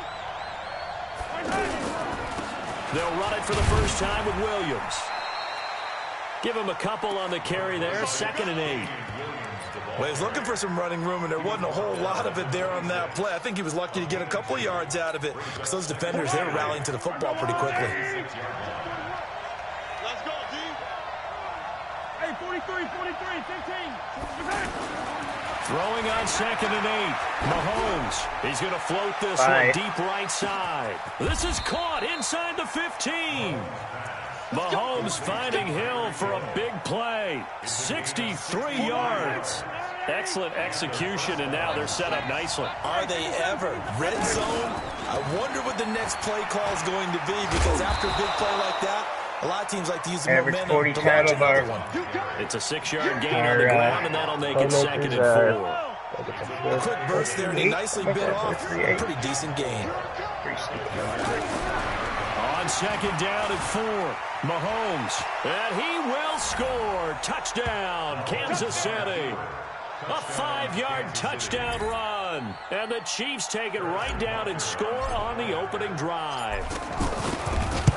They'll run it for the first time with Williams. Give him a couple on the carry there, 2nd and 8. Well, he's looking for some running room, and there wasn't a whole lot of it there on that play. I think he was lucky to get a couple of yards out of it because those defenders, they were rallying to the football pretty quickly. Let's go, G. Hey, 43, 15. Throwing on 2nd and 8. Mahomes, he's going to float this one deep right side. This is caught inside the 15. Mahomes finding Hill for a big play. 63 yards. Excellent execution, and now they're set up nicely. Are they ever? Red zone? I wonder what the next play call is going to be, because after a big play like that, a lot of teams like to use the momentum to launch another one. It's a 6-yard gain on the ground, and that'll make it 2nd and 4. A quick burst there, and he nicely bit off a pretty decent gain. On 2nd down and 4, Mahomes, and he will score. Touchdown, Kansas City. A 5-yard touchdown run, and the Chiefs take it right down and score on the opening drive.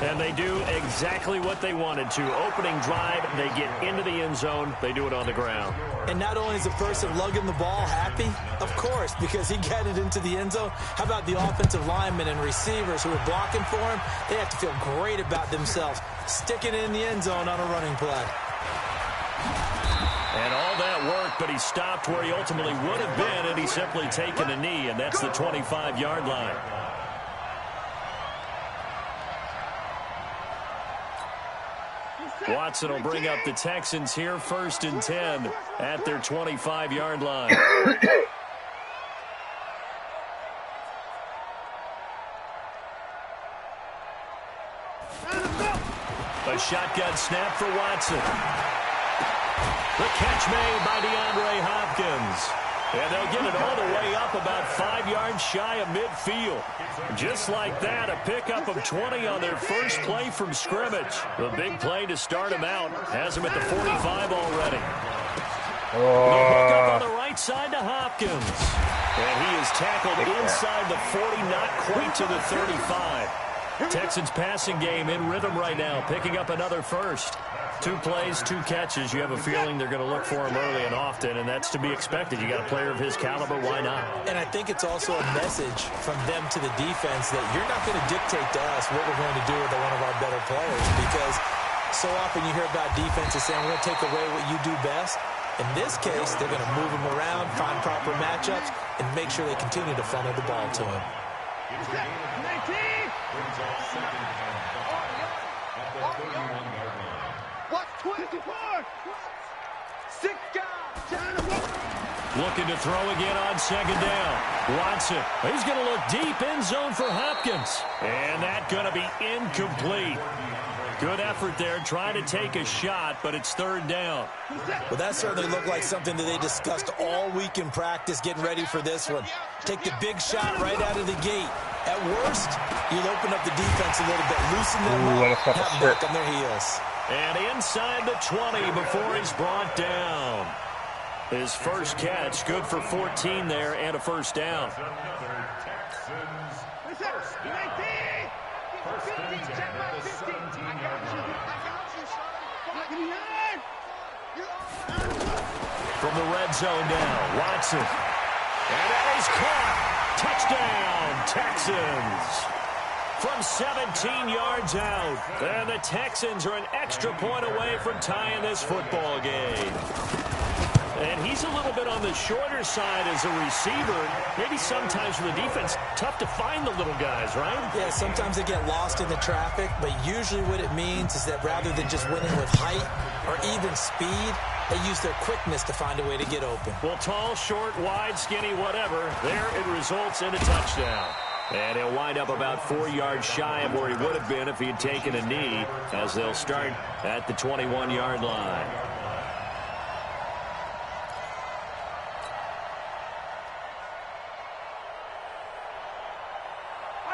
And they do exactly what they wanted to. Opening drive, they get into the end zone. They do it on the ground. And not only is the person lugging the ball happy, of course, because he got it into the end zone. How about the offensive linemen and receivers who are blocking for him? They have to feel great about themselves, sticking it in the end zone on a running play. And all that work, but he stopped where he ultimately would have been, and he's simply taken a knee, and that's the 25-yard line. Watson will bring up the Texans here, 1st and 10 at their 25-yard line. A shotgun snap for Watson. The catch made by DeAndre Hopkins. And they'll get it all the way up about 5 yards shy of midfield. Just like that, a pickup of 20 on their first play from scrimmage. The big play to start him out. Has him at the 45 already. The hook up on the right side to Hopkins. And he is tackled inside the 40, not quite to the 35. Texans passing game in rhythm right now, picking up another first. 2 plays, 2 catches. You have a feeling they're going to look for him early and often, and that's to be expected. You got a player of his caliber, why not? And I think it's also a message from them to the defense that you're not going to dictate to us what we're going to do with one of our better players, because so often you hear about defenses saying, we're going to take away what you do best. In this case, they're going to move him around, find proper matchups, and make sure they continue to funnel the ball to him. 19! What? 24! 6 guys! Looking to throw again on 2nd down. Watson, he's going to look deep end zone for Hopkins. And that's going to be incomplete. Good effort there, trying to take a shot, but it's 3rd down. Well, that certainly looked like something that they discussed all week in practice, getting ready for this one. Take the big shot right out of the gate. At worst, you'll open up the defense a little bit, loosen them up, have back on their heels. And inside the 20 before he's brought down. His first catch, good for 14 there, and a 1st down. From the red zone now, Watson. And that is caught. Touchdown, Texans. from 17 yards out. And the Texans are an extra point away from tying this football game. And he's a little bit on the shorter side as a receiver. Maybe sometimes for the defense, tough to find the little guys, right? Yeah, sometimes they get lost in the traffic, but usually what it means is that rather than just winning with height or even speed, they use their quickness to find a way to get open. Well, tall, short, wide, skinny, whatever, there it results in a touchdown. And he'll wind up about 4 yards shy of where he would have been if he had taken a knee, as they'll start at the 21-yard line.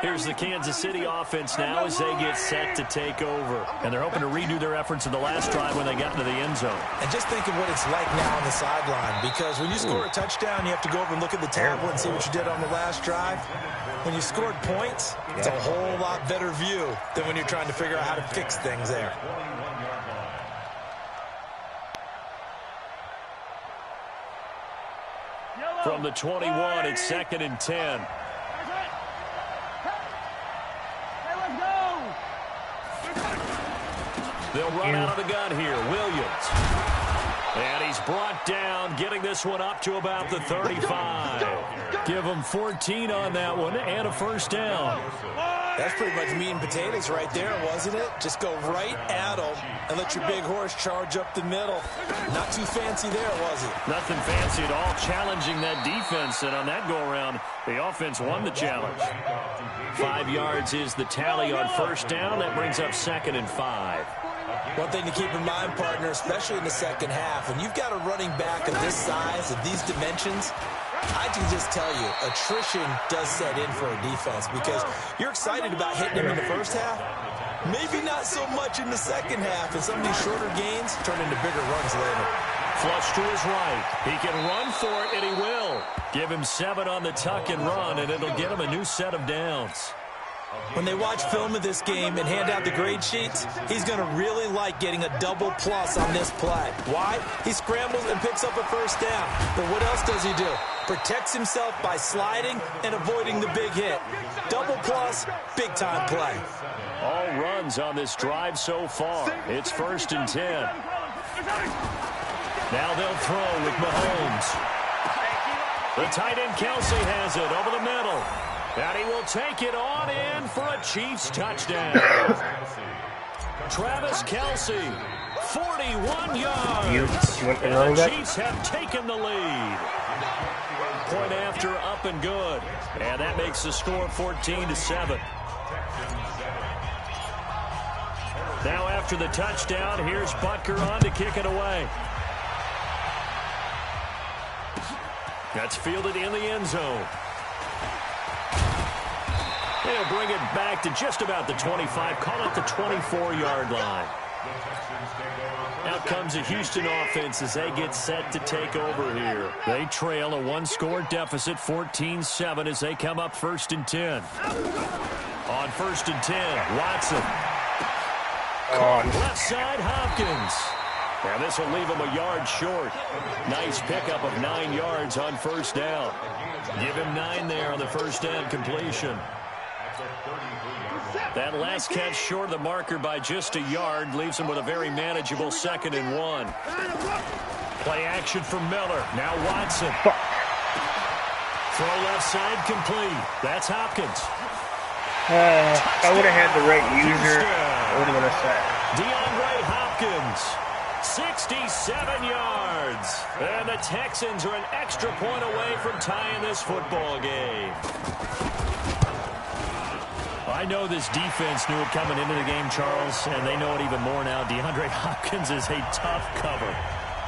Here's the Kansas City offense now as they get set to take over. And they're hoping to redo their efforts in the last drive when they got into the end zone. And just think of what it's like now on the sideline, because when you score a touchdown, you have to go over and look at the tablet and see what you did on the last drive. When you scored points, it's a whole lot better view than when you're trying to figure out how to fix things there. From the 21, it's 2nd and 10. They'll run out of the gun here. Williams. And he's brought down, getting this one up to about the 35. Give him 14 on that one and a first down. That's pretty much meat and potatoes right there, wasn't it? Just go right at them and let your big horse charge up the middle. Not too fancy there, was it? Nothing fancy at all, challenging that defense. And on that go-around, the offense won the challenge. 5 yards is the tally on first down. That brings up 2nd and 5. One thing to keep in mind, partner, especially in the second half, when you've got a running back of this size, of these dimensions, I can just tell you, attrition does set in for a defense, because you're excited about hitting him in the first half. Maybe not so much in the second half, and some of these shorter gains turn into bigger runs later. Flush to his right. He can run for it, and he will. Give him 7 on the tuck and run, and it'll get him a new set of downs. When they watch film of this game and hand out the grade sheets, he's going to really like getting a double plus on this play. Why? He scrambles and picks up a first down. But what else does he do? Protects himself by sliding and avoiding the big hit. Double plus, big-time play. All runs on this drive so far. It's 1st and 10. Now they'll throw with Mahomes. The tight end Kelsey has it over the middle. And he will take it on in for a Chiefs touchdown. Travis Kelsey, 41 yards. And the Chiefs have taken the lead. Point after, up and good. And that makes the score 14-7. Now after the touchdown, here's Butker on to kick it away. That's fielded in the end zone. They'll bring it back to just about the 25. Call it the 24-yard line. Out comes the Houston offense as they get set to take over here. They trail a 1-score deficit, 14-7, as they come up 1st and 10. On 1st and 10, Watson. Left side, Hopkins. And this will leave him a yard short. Nice pickup of 9 yards on first down. Give him 9 there on the first down completion. That last catch short of the marker by just a yard leaves him with a very manageable 2nd and 1. Play action from Miller. Now Watson. Throw left side complete. That's Hopkins. I would have had the right user. I would have been a sack. DeAndre Hopkins, 67 yards. And the Texans are an extra point away from tying this football game. I know this defense knew it coming into the game, Charles, and they know it even more now. DeAndre Hopkins is a tough cover.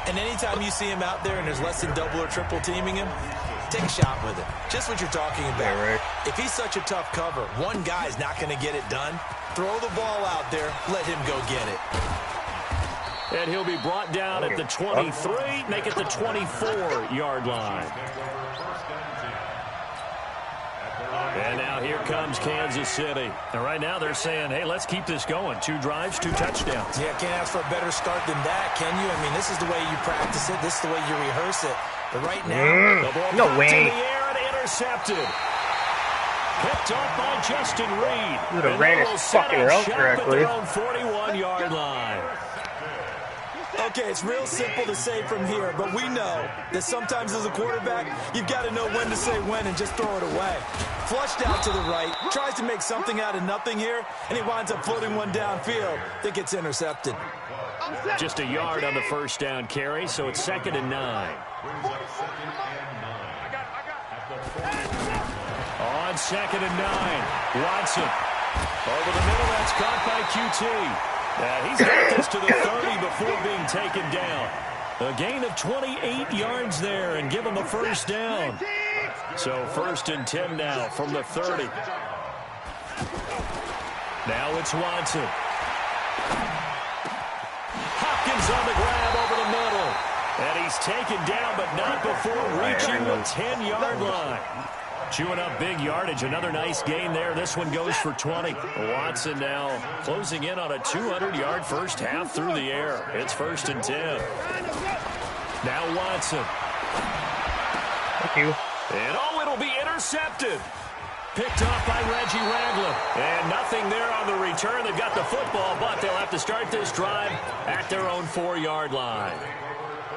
And anytime you see him out there and there's less than double or triple teaming him, take a shot with it. Just what you're talking about. Yeah, right. If he's such a tough cover, one guy's not going to get it done. Throw the ball out there. Let him go get it. And he'll be brought down at the 23, make it the 24-yard line. And now here comes Kansas City. And right now they're saying, hey, let's keep this going. 2 drives, 2 touchdowns. Yeah, can't ask for a better start than that, can you? I mean, this is the way you practice it. This is the way you rehearse it. But right now, the ball no way. in the air and intercepted. Picked off by Justin Reed. He would have ran his fucking route correctly. At their own 41-yard line. Okay, it's real simple to say from here, but we know that sometimes as a quarterback, you've got to know when to say when and just throw it away. Flushed out to the right, tries to make something out of nothing here, and he winds up floating one downfield that gets intercepted. Just a yard on the first down carry, so it's 2nd and 9. On 2nd and 9, Watson. Over the middle, that's caught by QT. He's got this to the 30 before being taken down. A gain of 28 yards there and give him a first down. So 1st and 10 now from the 30. Now it's Watson. Hopkins on the grab over the middle. And he's taken down, but not before reaching the 10-yard line. Chewing up big yardage. Another nice gain there. This one goes for 20. Watson now closing in on a 200-yard first half through the air. It's 1st and 10. Now Watson. Thank you. And it'll be intercepted. Picked off by Reggie Ragland. And nothing there on the return. They've got the football, but they'll have to start this drive at their own 4-yard line.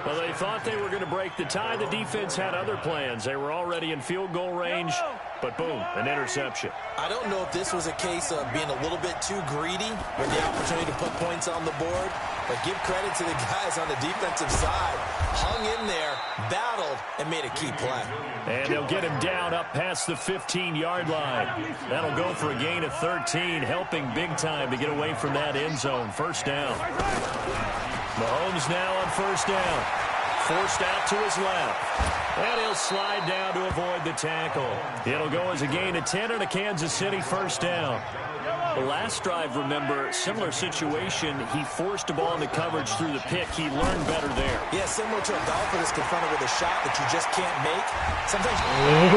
Well, they thought they were going to break the tie. The defense had other plans. They were already in field goal range, but boom, an interception. I don't know if this was a case of being a little bit too greedy with the opportunity to put points on the board, but give credit to the guys on the defensive side. Hung in there, battled, and made a key play. And they'll get him down up past the 15-yard line. That'll go for a gain of 13, helping big time to get away from that end zone. First down. Mahomes now on first down. Forced out to his left. And he'll slide down to avoid the tackle. It'll go as a gain of 10 and a Kansas City first down. The last drive, remember, similar situation. He forced a ball into coverage through the pick. He learned better there. Yeah, similar to a golfer that's confronted with a shot that you just can't make. Sometimes you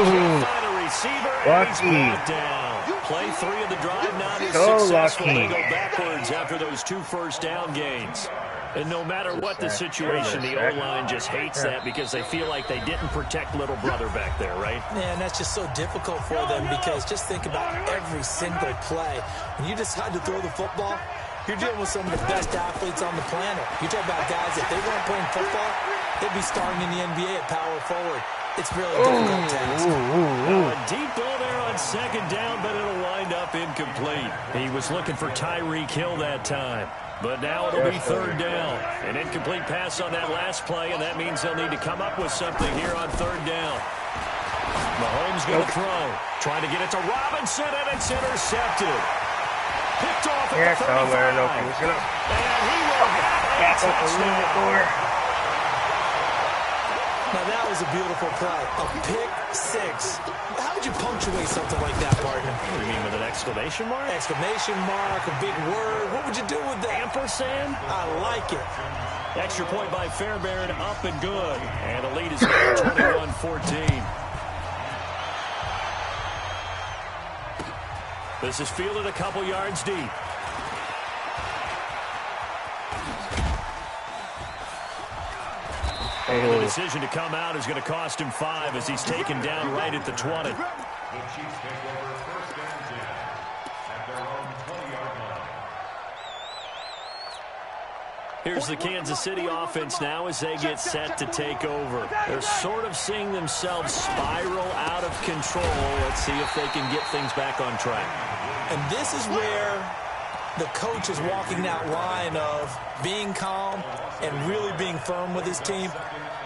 can't find a receiver, and he's brought down. Play 3 of the drive, not as successful. They go backwards after those 2 first down gains. And no matter what the situation, the O-line just hates that because they feel like they didn't protect little brother back there, right? Man, that's just so difficult for them because just think about every single play. When you decide to throw the football, you're dealing with some of the best athletes on the planet. You talk about guys, if they weren't playing football, they'd be starting in the NBA at power forward. It's really a difficult task. A deep ball there on 2nd down, but it'll wind up incomplete. He was looking for Tyreek Hill that time. But now it'll be 3rd down. An incomplete pass on that last play, and that means they'll need to come up with something here on 3rd down. Mahomes going to throw. Trying to get it to Robinson, and it's intercepted. Picked off at the 35. And he will have a touchdown. Now that was a beautiful play. A pick 6. How would you punctuate something like that, partner? What do you mean, with an exclamation mark? Exclamation mark, a big word. What would you do with that? Ampersand? I like it. Extra point by Fairbairn, up and good. And the lead is now 21-14. This is fielded a couple yards deep. The decision to come out is going to cost him 5 as he's taken down right at the 20. The Chiefs take over 1st and 10 at their own 20-yard line. Here's the Kansas City offense now as they get set to take over. They're sort of seeing themselves spiral out of control. Let's see if they can get things back on track. And this is where the coach is walking that line of being calm and really being firm with his team.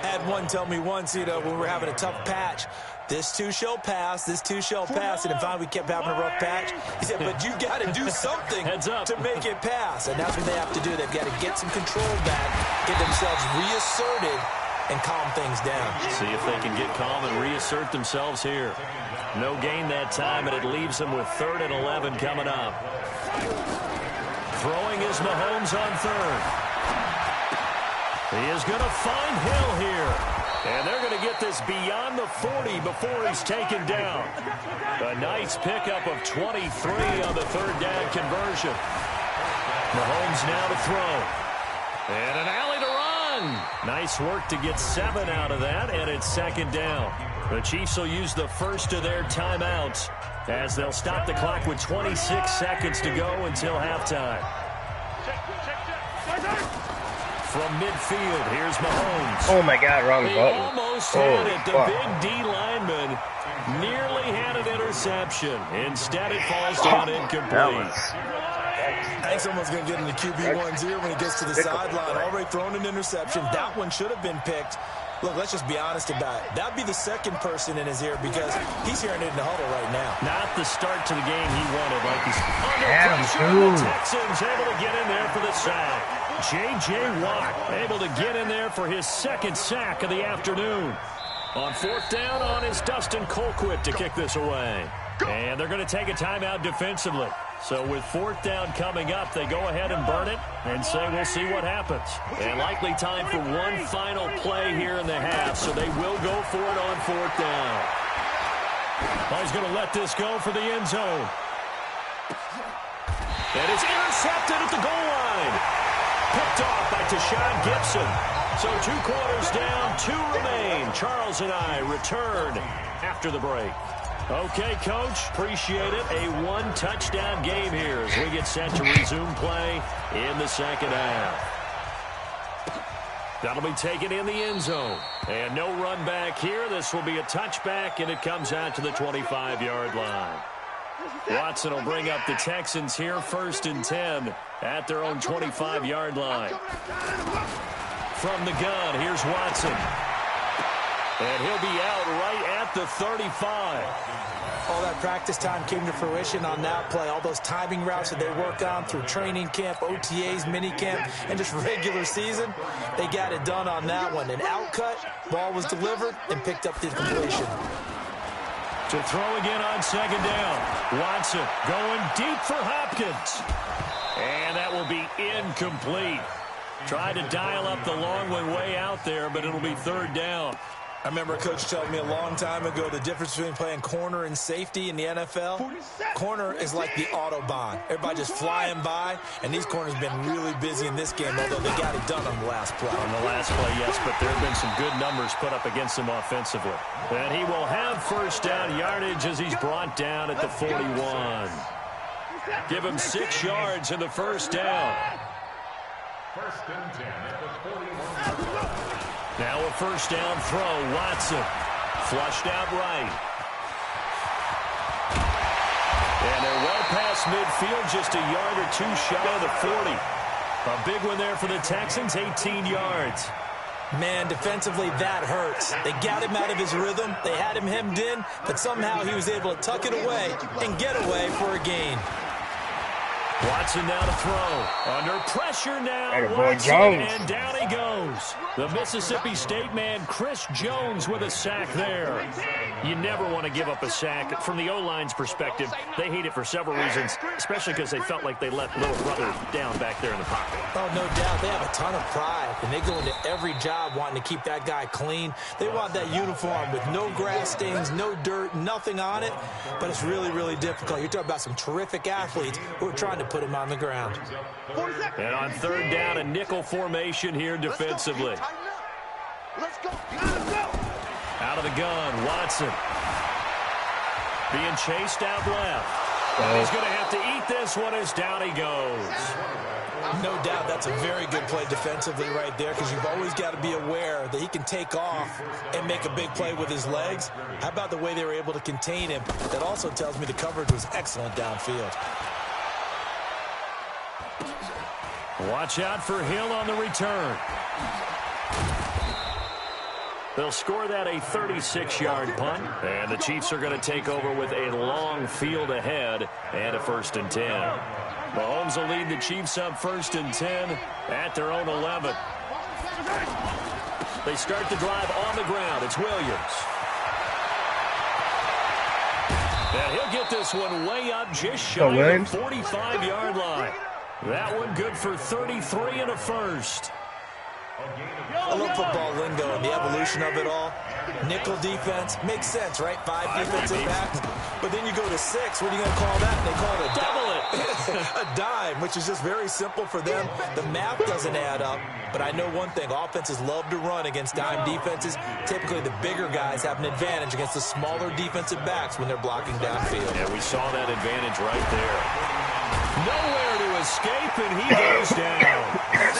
I had one tell me once, when we were having a tough patch, this too shall pass, this too shall pass. And finally we kept having a rough patch. He said, but you got to do something to make it pass. And that's what they have to do. They've got to get some control back, get themselves reasserted, and calm things down. See if they can get calm and reassert themselves here. No gain that time, and it leaves them with 3rd and 11 coming up. Throwing is Mahomes on 3rd. He is going to find Hill here. And they're going to get this beyond the 40 before he's taken down. A nice pickup of 23 on the 3rd down conversion. Mahomes now to throw. And an alley to run. Nice work to get 7 out of that, and it's 2nd down. The Chiefs will use the first of their timeouts as they'll stop the clock with 26 seconds to go until halftime. From midfield, here's Mahomes. Oh, my God, wrong He button. almost had it. The big D lineman nearly had an interception. Instead, it falls down incomplete. I think someone's going to get in the QB1's ear when he gets to the sideline. Already thrown an interception. That one should have been picked. Look, let's just be honest about it. That'd be the second person in his ear because he's hearing it in the huddle right now. Not the start to the game he wanted. Like he's under pressure. The Texans able to get in there for the sack. J.J. Watt able to get in there for his second sack of the afternoon. On fourth down on is Dustin Colquitt to kick this away. And they're going to take a timeout defensively. So with fourth down coming up, they go ahead and burn it and say we'll see what happens. And likely time for one final play here in the half, so they will go for it on fourth down. Well, he's going to let this go for the end zone. And it's intercepted at the goal line. Picked off by Tashawn Gibson. So 2 quarters down, 2 remain. Charles and I return after the break. Okay, Coach, appreciate it. A 1-touchdown game here as we get set to resume play in the second half. That'll be taken in the end zone. And no run back here. This will be a touchback, and it comes out to the 25-yard line. Watson will bring up the Texans here, 1st and 10 at their own 25-yard line. From the gun, here's Watson. And he'll be out right at the 35. All that practice time came to fruition on that play. All those timing routes that they work on through training camp, OTAs, minicamp, and just regular season, they got it done on that one. An outcut, ball was delivered, and picked up the completion. To throw again on second down. Watson going deep for Hopkins. And that will be incomplete. Tried to dial up the long one way out there, but it'll be 3rd down. I remember a coach telling me a long time ago the difference between playing corner and safety in the NFL. Corner is like the Autobahn. Everybody just flying by, and these corners have been really busy in this game, although they got it done on the last play. On the last play, yes, but there have been some good numbers put up against him offensively. And he will have 1st down yardage as he's brought down at the 41. Give him 6 yards in the 1st down. 1st and 10 at the 41. Now a 1st down throw. Watson flushed out right. And they're well past midfield, just a yard or 2 shy of the 40. A big one there for the Texans, 18 yards. Man, defensively, that hurts. They got him out of his rhythm. They had him hemmed in, but somehow he was able to tuck it away and get away for a gain. Watson now to throw. Under pressure now. Watson, and down he goes. The Mississippi State man, Chris Jones, with a sack there. You never want to give up a sack. From the O-line's perspective, they hate it for several reasons, especially because they felt like they let little brother down back there in the pocket. Oh, no doubt. They have a ton of pride, and they go into every job wanting to keep that guy clean. They want that uniform with no grass stains, no dirt, nothing on it, but it's really, really difficult. You're talking about some terrific athletes who are trying to put him on the ground. And on 3rd down, a nickel formation here defensively. Let's go. Out of the gun, Watson. Being chased out left. And he's going to have to eat this one as down he goes. No doubt that's a very good play defensively right there because you've always got to be aware that he can take off and make a big play with his legs. How about the way they were able to contain him? That also tells me the coverage was excellent downfield. Watch out for Hill on the return. They'll score that a 36-yard punt, and the Chiefs are going to take over with a long field ahead and a 1st and 10. Mahomes will lead the Chiefs up 1st and 10 at their own 11. They start the drive on the ground. It's Williams. And he'll get this one way up just shy of the 45-yard line. That one good for 33 and a 1st. I love football lingo and the evolution of it all. Nickel defense makes sense, right? 5 defensive backs. But then you go to 6. What are you going to call that? They call it a double it. A dime, which is just very simple for them. The math doesn't add up, but I know one thing. Offenses love to run against dime defenses. Typically, the bigger guys have an advantage against the smaller defensive backs when they're blocking downfield. Yeah, we saw that advantage right there. Nowhere to escape, and he goes down.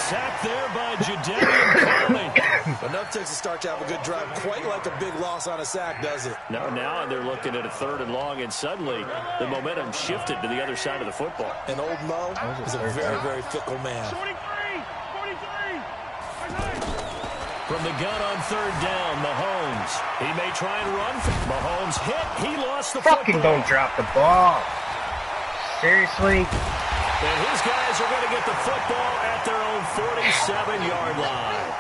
Sacked there by Jadavian Clowney. Enough takes a start to have a good drive. Quite like a big loss on a sack, does it? No, now they're looking at a 3rd and long, and suddenly the momentum shifted to the other side of the football. And old Mo is a very, very fickle man. 43! From the gun on 3rd down, Mahomes. He may try and run. Mahomes hit. He lost the Fucking football. don't drop the ball. Seriously? And his guys are going to get the football at their own 47-yard line.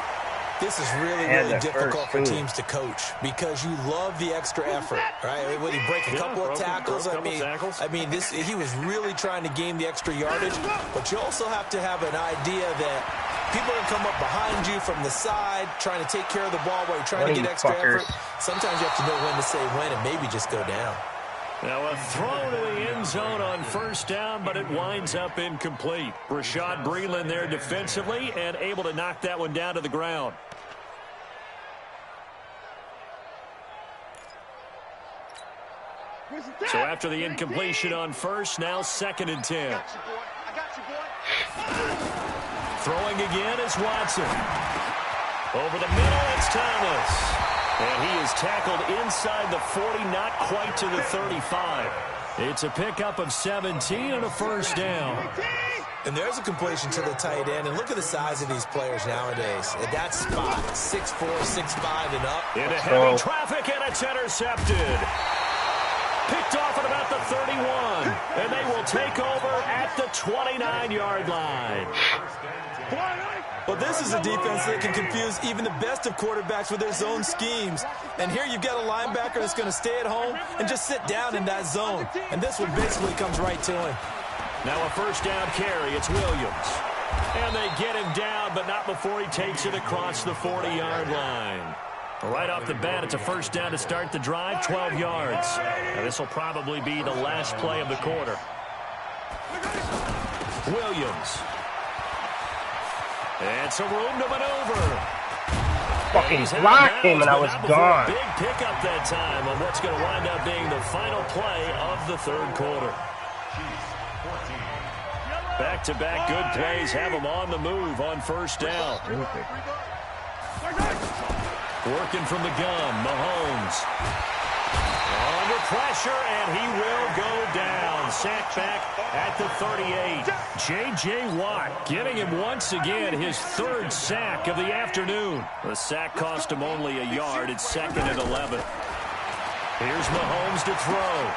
This is really, really difficult for teams to coach because you love the extra effort, right? When you break a couple of tackles, I mean, he was really trying to gain the extra yardage, but you also have to have an idea that people are going to come up behind you from the side, trying to take care of the ball while you're trying to get extra effort. Sometimes you have to know when to say when and maybe just go down. Now a throw to the end zone on 1st down, but it winds up incomplete. Rashad Breeland there defensively and able to knock that one down to the ground. So after the incompletion on 1st, now 2nd and 10. Throwing again is Watson. Over the middle, it's Thomas. And he is tackled inside the 40, not quite to the 35. It's a pickup of 17 and a 1st down. And there's a completion to the tight end. And look at the size of these players nowadays. At that spot, 6'4", 6'5", and up. Into heavy traffic, and it's intercepted. Picked off at about the 31. And they will take over at the 29-yard line. Well, this is a defense that can confuse even the best of quarterbacks with their zone schemes. And here you've got a linebacker that's going to stay at home and just sit down in that zone. And this one basically comes right to him. Now a 1st down carry. It's Williams. And they get him down, but not before he takes it across the 40-yard line. Right off the bat, it's a 1st down to start the drive, 12 yards. Now this will probably be the last play of the quarter. Williams. And some room to maneuver. Fucking blocked him and I was gone. Big pickup that time on what's going to wind up being the final play of the 3rd quarter. Back-to-back good plays have them on the move on 1st down. Working from the gun, Mahomes. Under pressure, and he will go down. Sacked back at the 38. J.J. Watt getting him once again his 3rd sack of the afternoon. The sack cost him only a yard. It's 2nd and 11. Here's Mahomes to throw.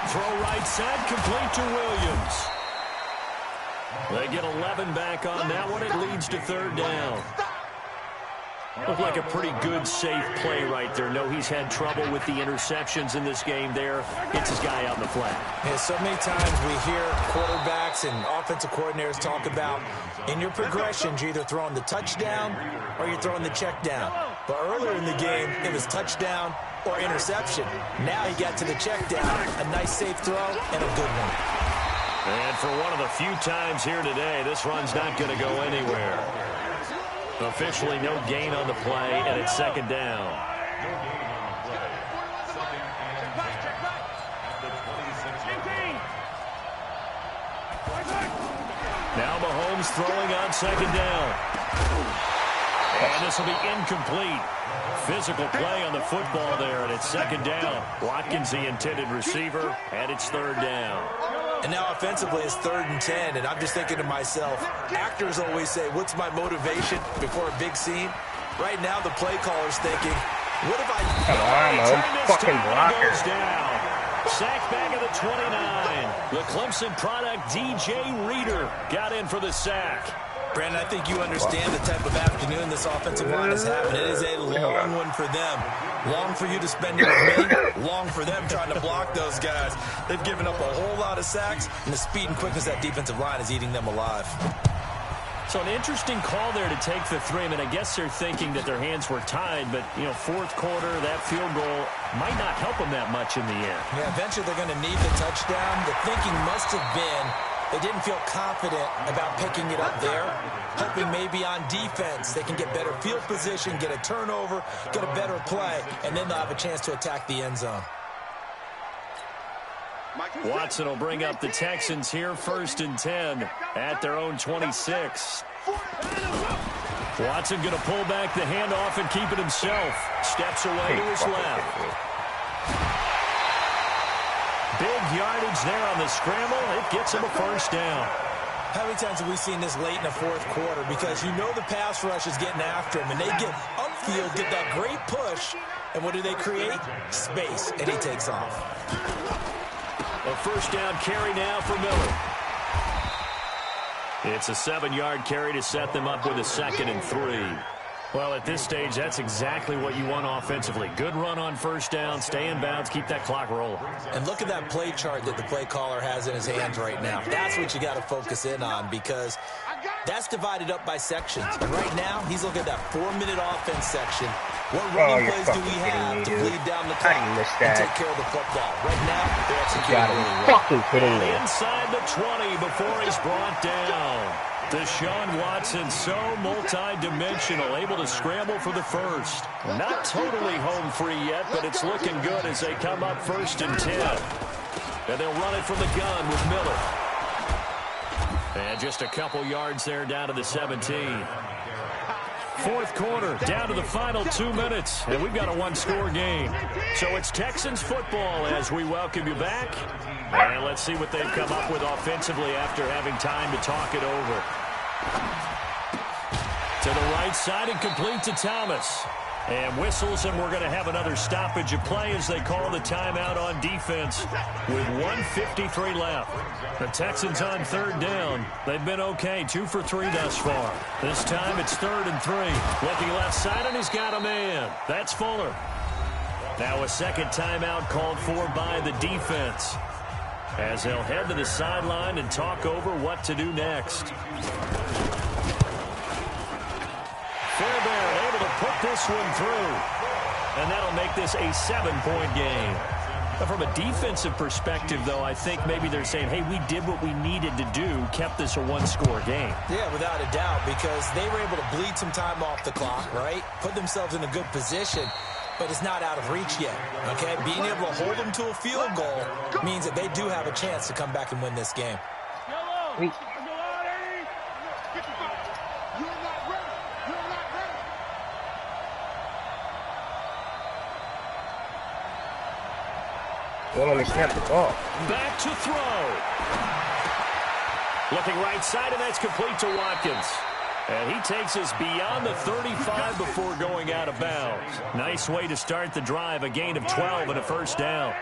Throw right side, complete to Williams. They get 11 back on that one. It leads to 3rd down. Looked like a pretty good, safe play right there. No, he's had trouble with the interceptions in this game there. Gets his guy out in the flat. Yeah, so many times we hear quarterbacks and offensive coordinators talk about in your progressions, you're either throwing the touchdown or you're throwing the check down. But earlier in the game, it was touchdown or interception. Now he got to the check down. A nice, safe throw and a good one. And for one of the few times here today, this run's not going to go anywhere. Officially no gain on the play, and it's 2nd down. Now Mahomes throwing on 2nd down. And this will be incomplete. Physical play on the football there, and it's 2nd down. Watkins, the intended receiver, and it's 3rd down. And now offensively it's 3rd and 10, and I'm just thinking to myself, actors always say, what's my motivation before a big scene? Right now the play caller's thinking, what if I... Come on, man. Fucking blocker. Sacked back at the 29. The Clemson product, DJ Reader, got in for the sack. Brandon, I think you understand the type of afternoon this offensive line is having. It is a long one for them. Long for you to spend it with me. Long for them trying to block those guys. They've given up a whole lot of sacks, and the speed and quickness of that defensive line is eating them alive. So an interesting call there to take the 3. I mean, I guess they're thinking that their hands were tied, but, you know, 4th quarter, that field goal might not help them that much in the end. Yeah, eventually they're going to need the touchdown. The thinking must have been, They didn't feel confident about picking it up there, hoping maybe on defense they can get better field position, get a turnover, get a better play, and then they'll have a chance to attack the end zone. Watson will bring up the Texans here, 1st and 10 at their own 26. Watson going to pull back the handoff and keep it himself. Steps away to his left. Big yardage there on the scramble. It gets him a 1st down. How many times have we seen this late in the 4th quarter? Because you know the pass rush is getting after him, and they get upfield, get that great push, and what do they create? Space, and he takes off. A 1st down carry now for Miller. It's a 7-yard carry to set them up with a 2nd and 3. Well, at this stage, that's exactly what you want offensively. Good run on 1st down, stay in bounds, keep that clock rolling. And look at that play chart that the play caller has in his hands right now. That's what you got to focus in on, because that's divided up by sections. And right now, he's looking at that 4-minute offense section. What running plays do we have to bleed down the clock and take care of the football? Right now, they're executing really well. Inside the 20 before he's brought down. Deshaun Watson, so multi-dimensional, able to scramble for the 1st. Not totally home free yet, but it's looking good as they come up 1st and 10. And they'll run it from the gun with Miller. And just a couple yards there down to the 17. 4th quarter, down to the final 2 minutes, and we've got a 1-score game. So it's Texans football as we welcome you back. And let's see what they've come up with offensively after having time to talk it over. To the right side and complete to Thomas. And whistles, and we're going to have another stoppage of play as they call the timeout on defense with 1:53 left. The Texans on 3rd down. They've been okay, 2 for 3 thus far. This time it's 3rd and 3. Looking left side, and he's got a man. That's Fuller. Now a 2nd timeout called for by the defense, as they'll head to the sideline and talk over what to do next. Fairbairn able to put this one through, and that'll make this a 7-point game. But from a defensive perspective, though, I think maybe they're saying, hey, we did what we needed to do, kept this a 1-score game. Yeah, without a doubt, because they were able to bleed some time off the clock, right? Put themselves in a good position, but it's not out of reach yet, okay? Being able to hold them to a field goal means that they do have a chance to come back and win this game. Well, let me snap the ball. Back to throw. Looking right side, and that's complete to Watkins. And he takes us beyond the 35 before going out of bounds. Nice way to start the drive, a gain of 12 and a 1st down.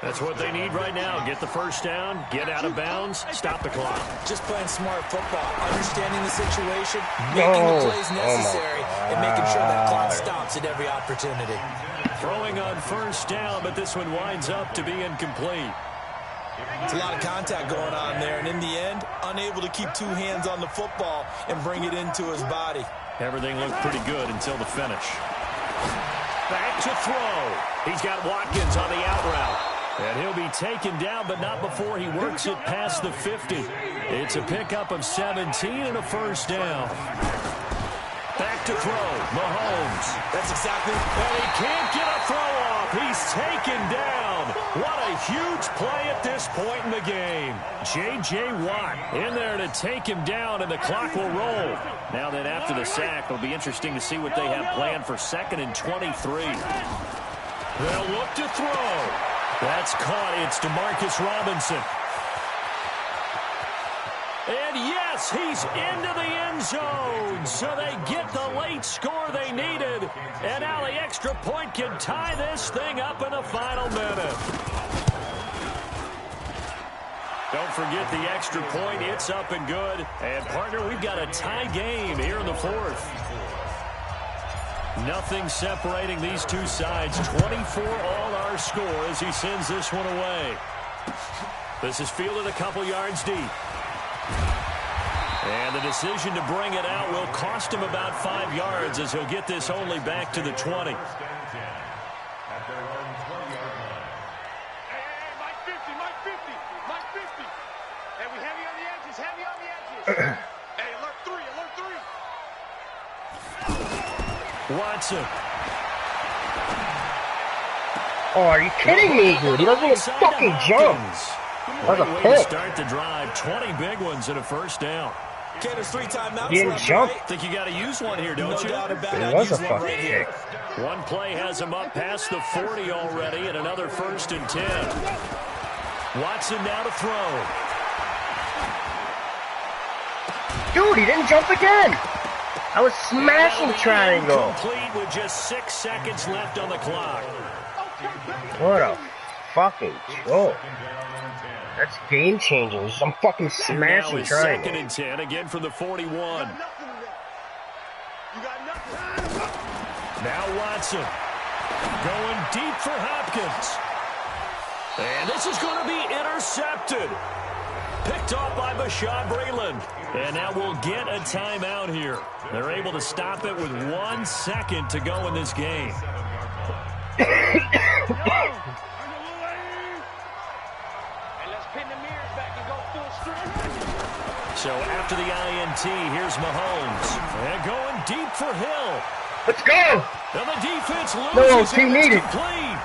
That's what they need right now. Get the 1st down, get out of bounds, stop the clock. Just playing smart football, understanding the situation, making the plays necessary, and making sure that clock stops at every opportunity. Throwing on 1st down, but this one winds up to be incomplete. It's a lot of contact going on there, and in the end, unable to keep 2 hands on the football and bring it into his body. Everything looked pretty good until the finish. Back to throw. He's got Watkins on the out route. And he'll be taken down, but not before he works it past the 50. It's a pickup of 17 and a 1st down. Back to throw. Mahomes. That's exactly. And he can't get a throw off. He's taken down. What a huge play at this point in the game. J.J. Watt in there to take him down, and the clock will roll. Now that after the sack, it'll be interesting to see what they have planned for 2nd and 23. They'll look to throw. That's caught. It's DeMarcus Robinson. And yes, he's into the end zone. So they get the late score they needed. And now the extra point can tie this thing up in the final minute. Don't forget the extra point. It's up and good. And, partner, we've got a tie game here in the 4th. Nothing separating these two sides. 24 all our score as he sends this one away. This is fielded a couple yards deep. And the decision to bring it out will cost him about 5 yards as he'll get this only back to the 20. Mike 50, Mike 50, Mike 50. And we heavy on the edge alert three, alert three. Watson. Oh, are you kidding me, dude? He doesn't even fucking jump. That's a pick. Start the drive. 20 big ones and a first down. Okay, there's 3 timeouts. He didn't jump. I think you got to use one here, don't you? No doubt about it. It was a fucking pick. One play has him up past the 40 already, and another 1st and 10. Watson now to throw. Dude, he didn't jump again. I was smashing triangle. Complete with just 6 seconds left on the clock. What a fucking joke. That's game changing. I'm fucking smashing triangle. 2nd and 10 again from the 41. Now Watson going deep for Hopkins. And this is going to be intercepted. Picked off by Bashaud Breeland. And now we'll get a timeout here. They're able to stop it with 1 second to go in this game. So after the INT, here's Mahomes. And going deep for Hill. Let's go! And the defense loses. No, team needed. Complete.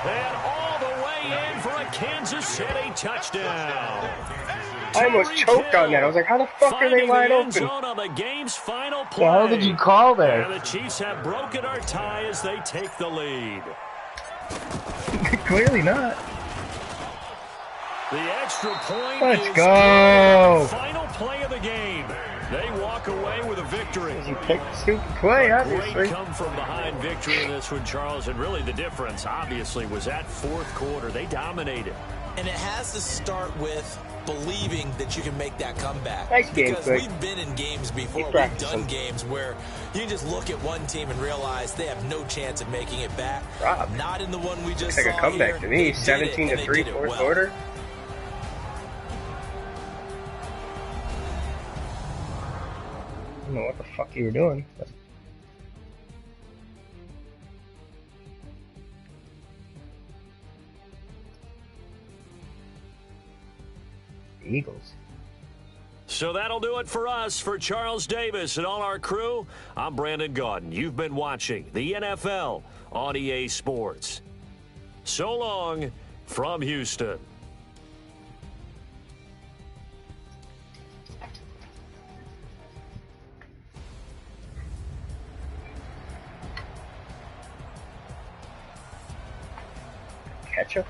And all the way in for a Kansas City touchdown. I almost choked on that. I was like, how the fuck are they wide open? On the game's final play. Well, how did you call there? And the Chiefs have broken our tie as they take the lead. Clearly not. The extra point Let's is go. The final play of the game. They walk away with a victory. You picked a stupid play, obviously. Great come from behind victory in this one, Charles. And really the difference, obviously, was that 4th quarter. They dominated. And it has to start with believing that you can make that comeback. Nice game, because Twigg. we've been in games before. We've done games where you can just look at one team and realize they have no chance of making it back. Rob. Not in the one we just It's like saw a comeback here. to me. They 17 to 3, 4th quarter. I don't know what the fuck you were doing. The Eagles. So that'll do it for us. For Charles Davis and all our crew, I'm Brandon Gaudin. You've been watching the NFL on EA Sports. So long from Houston. Ketchup?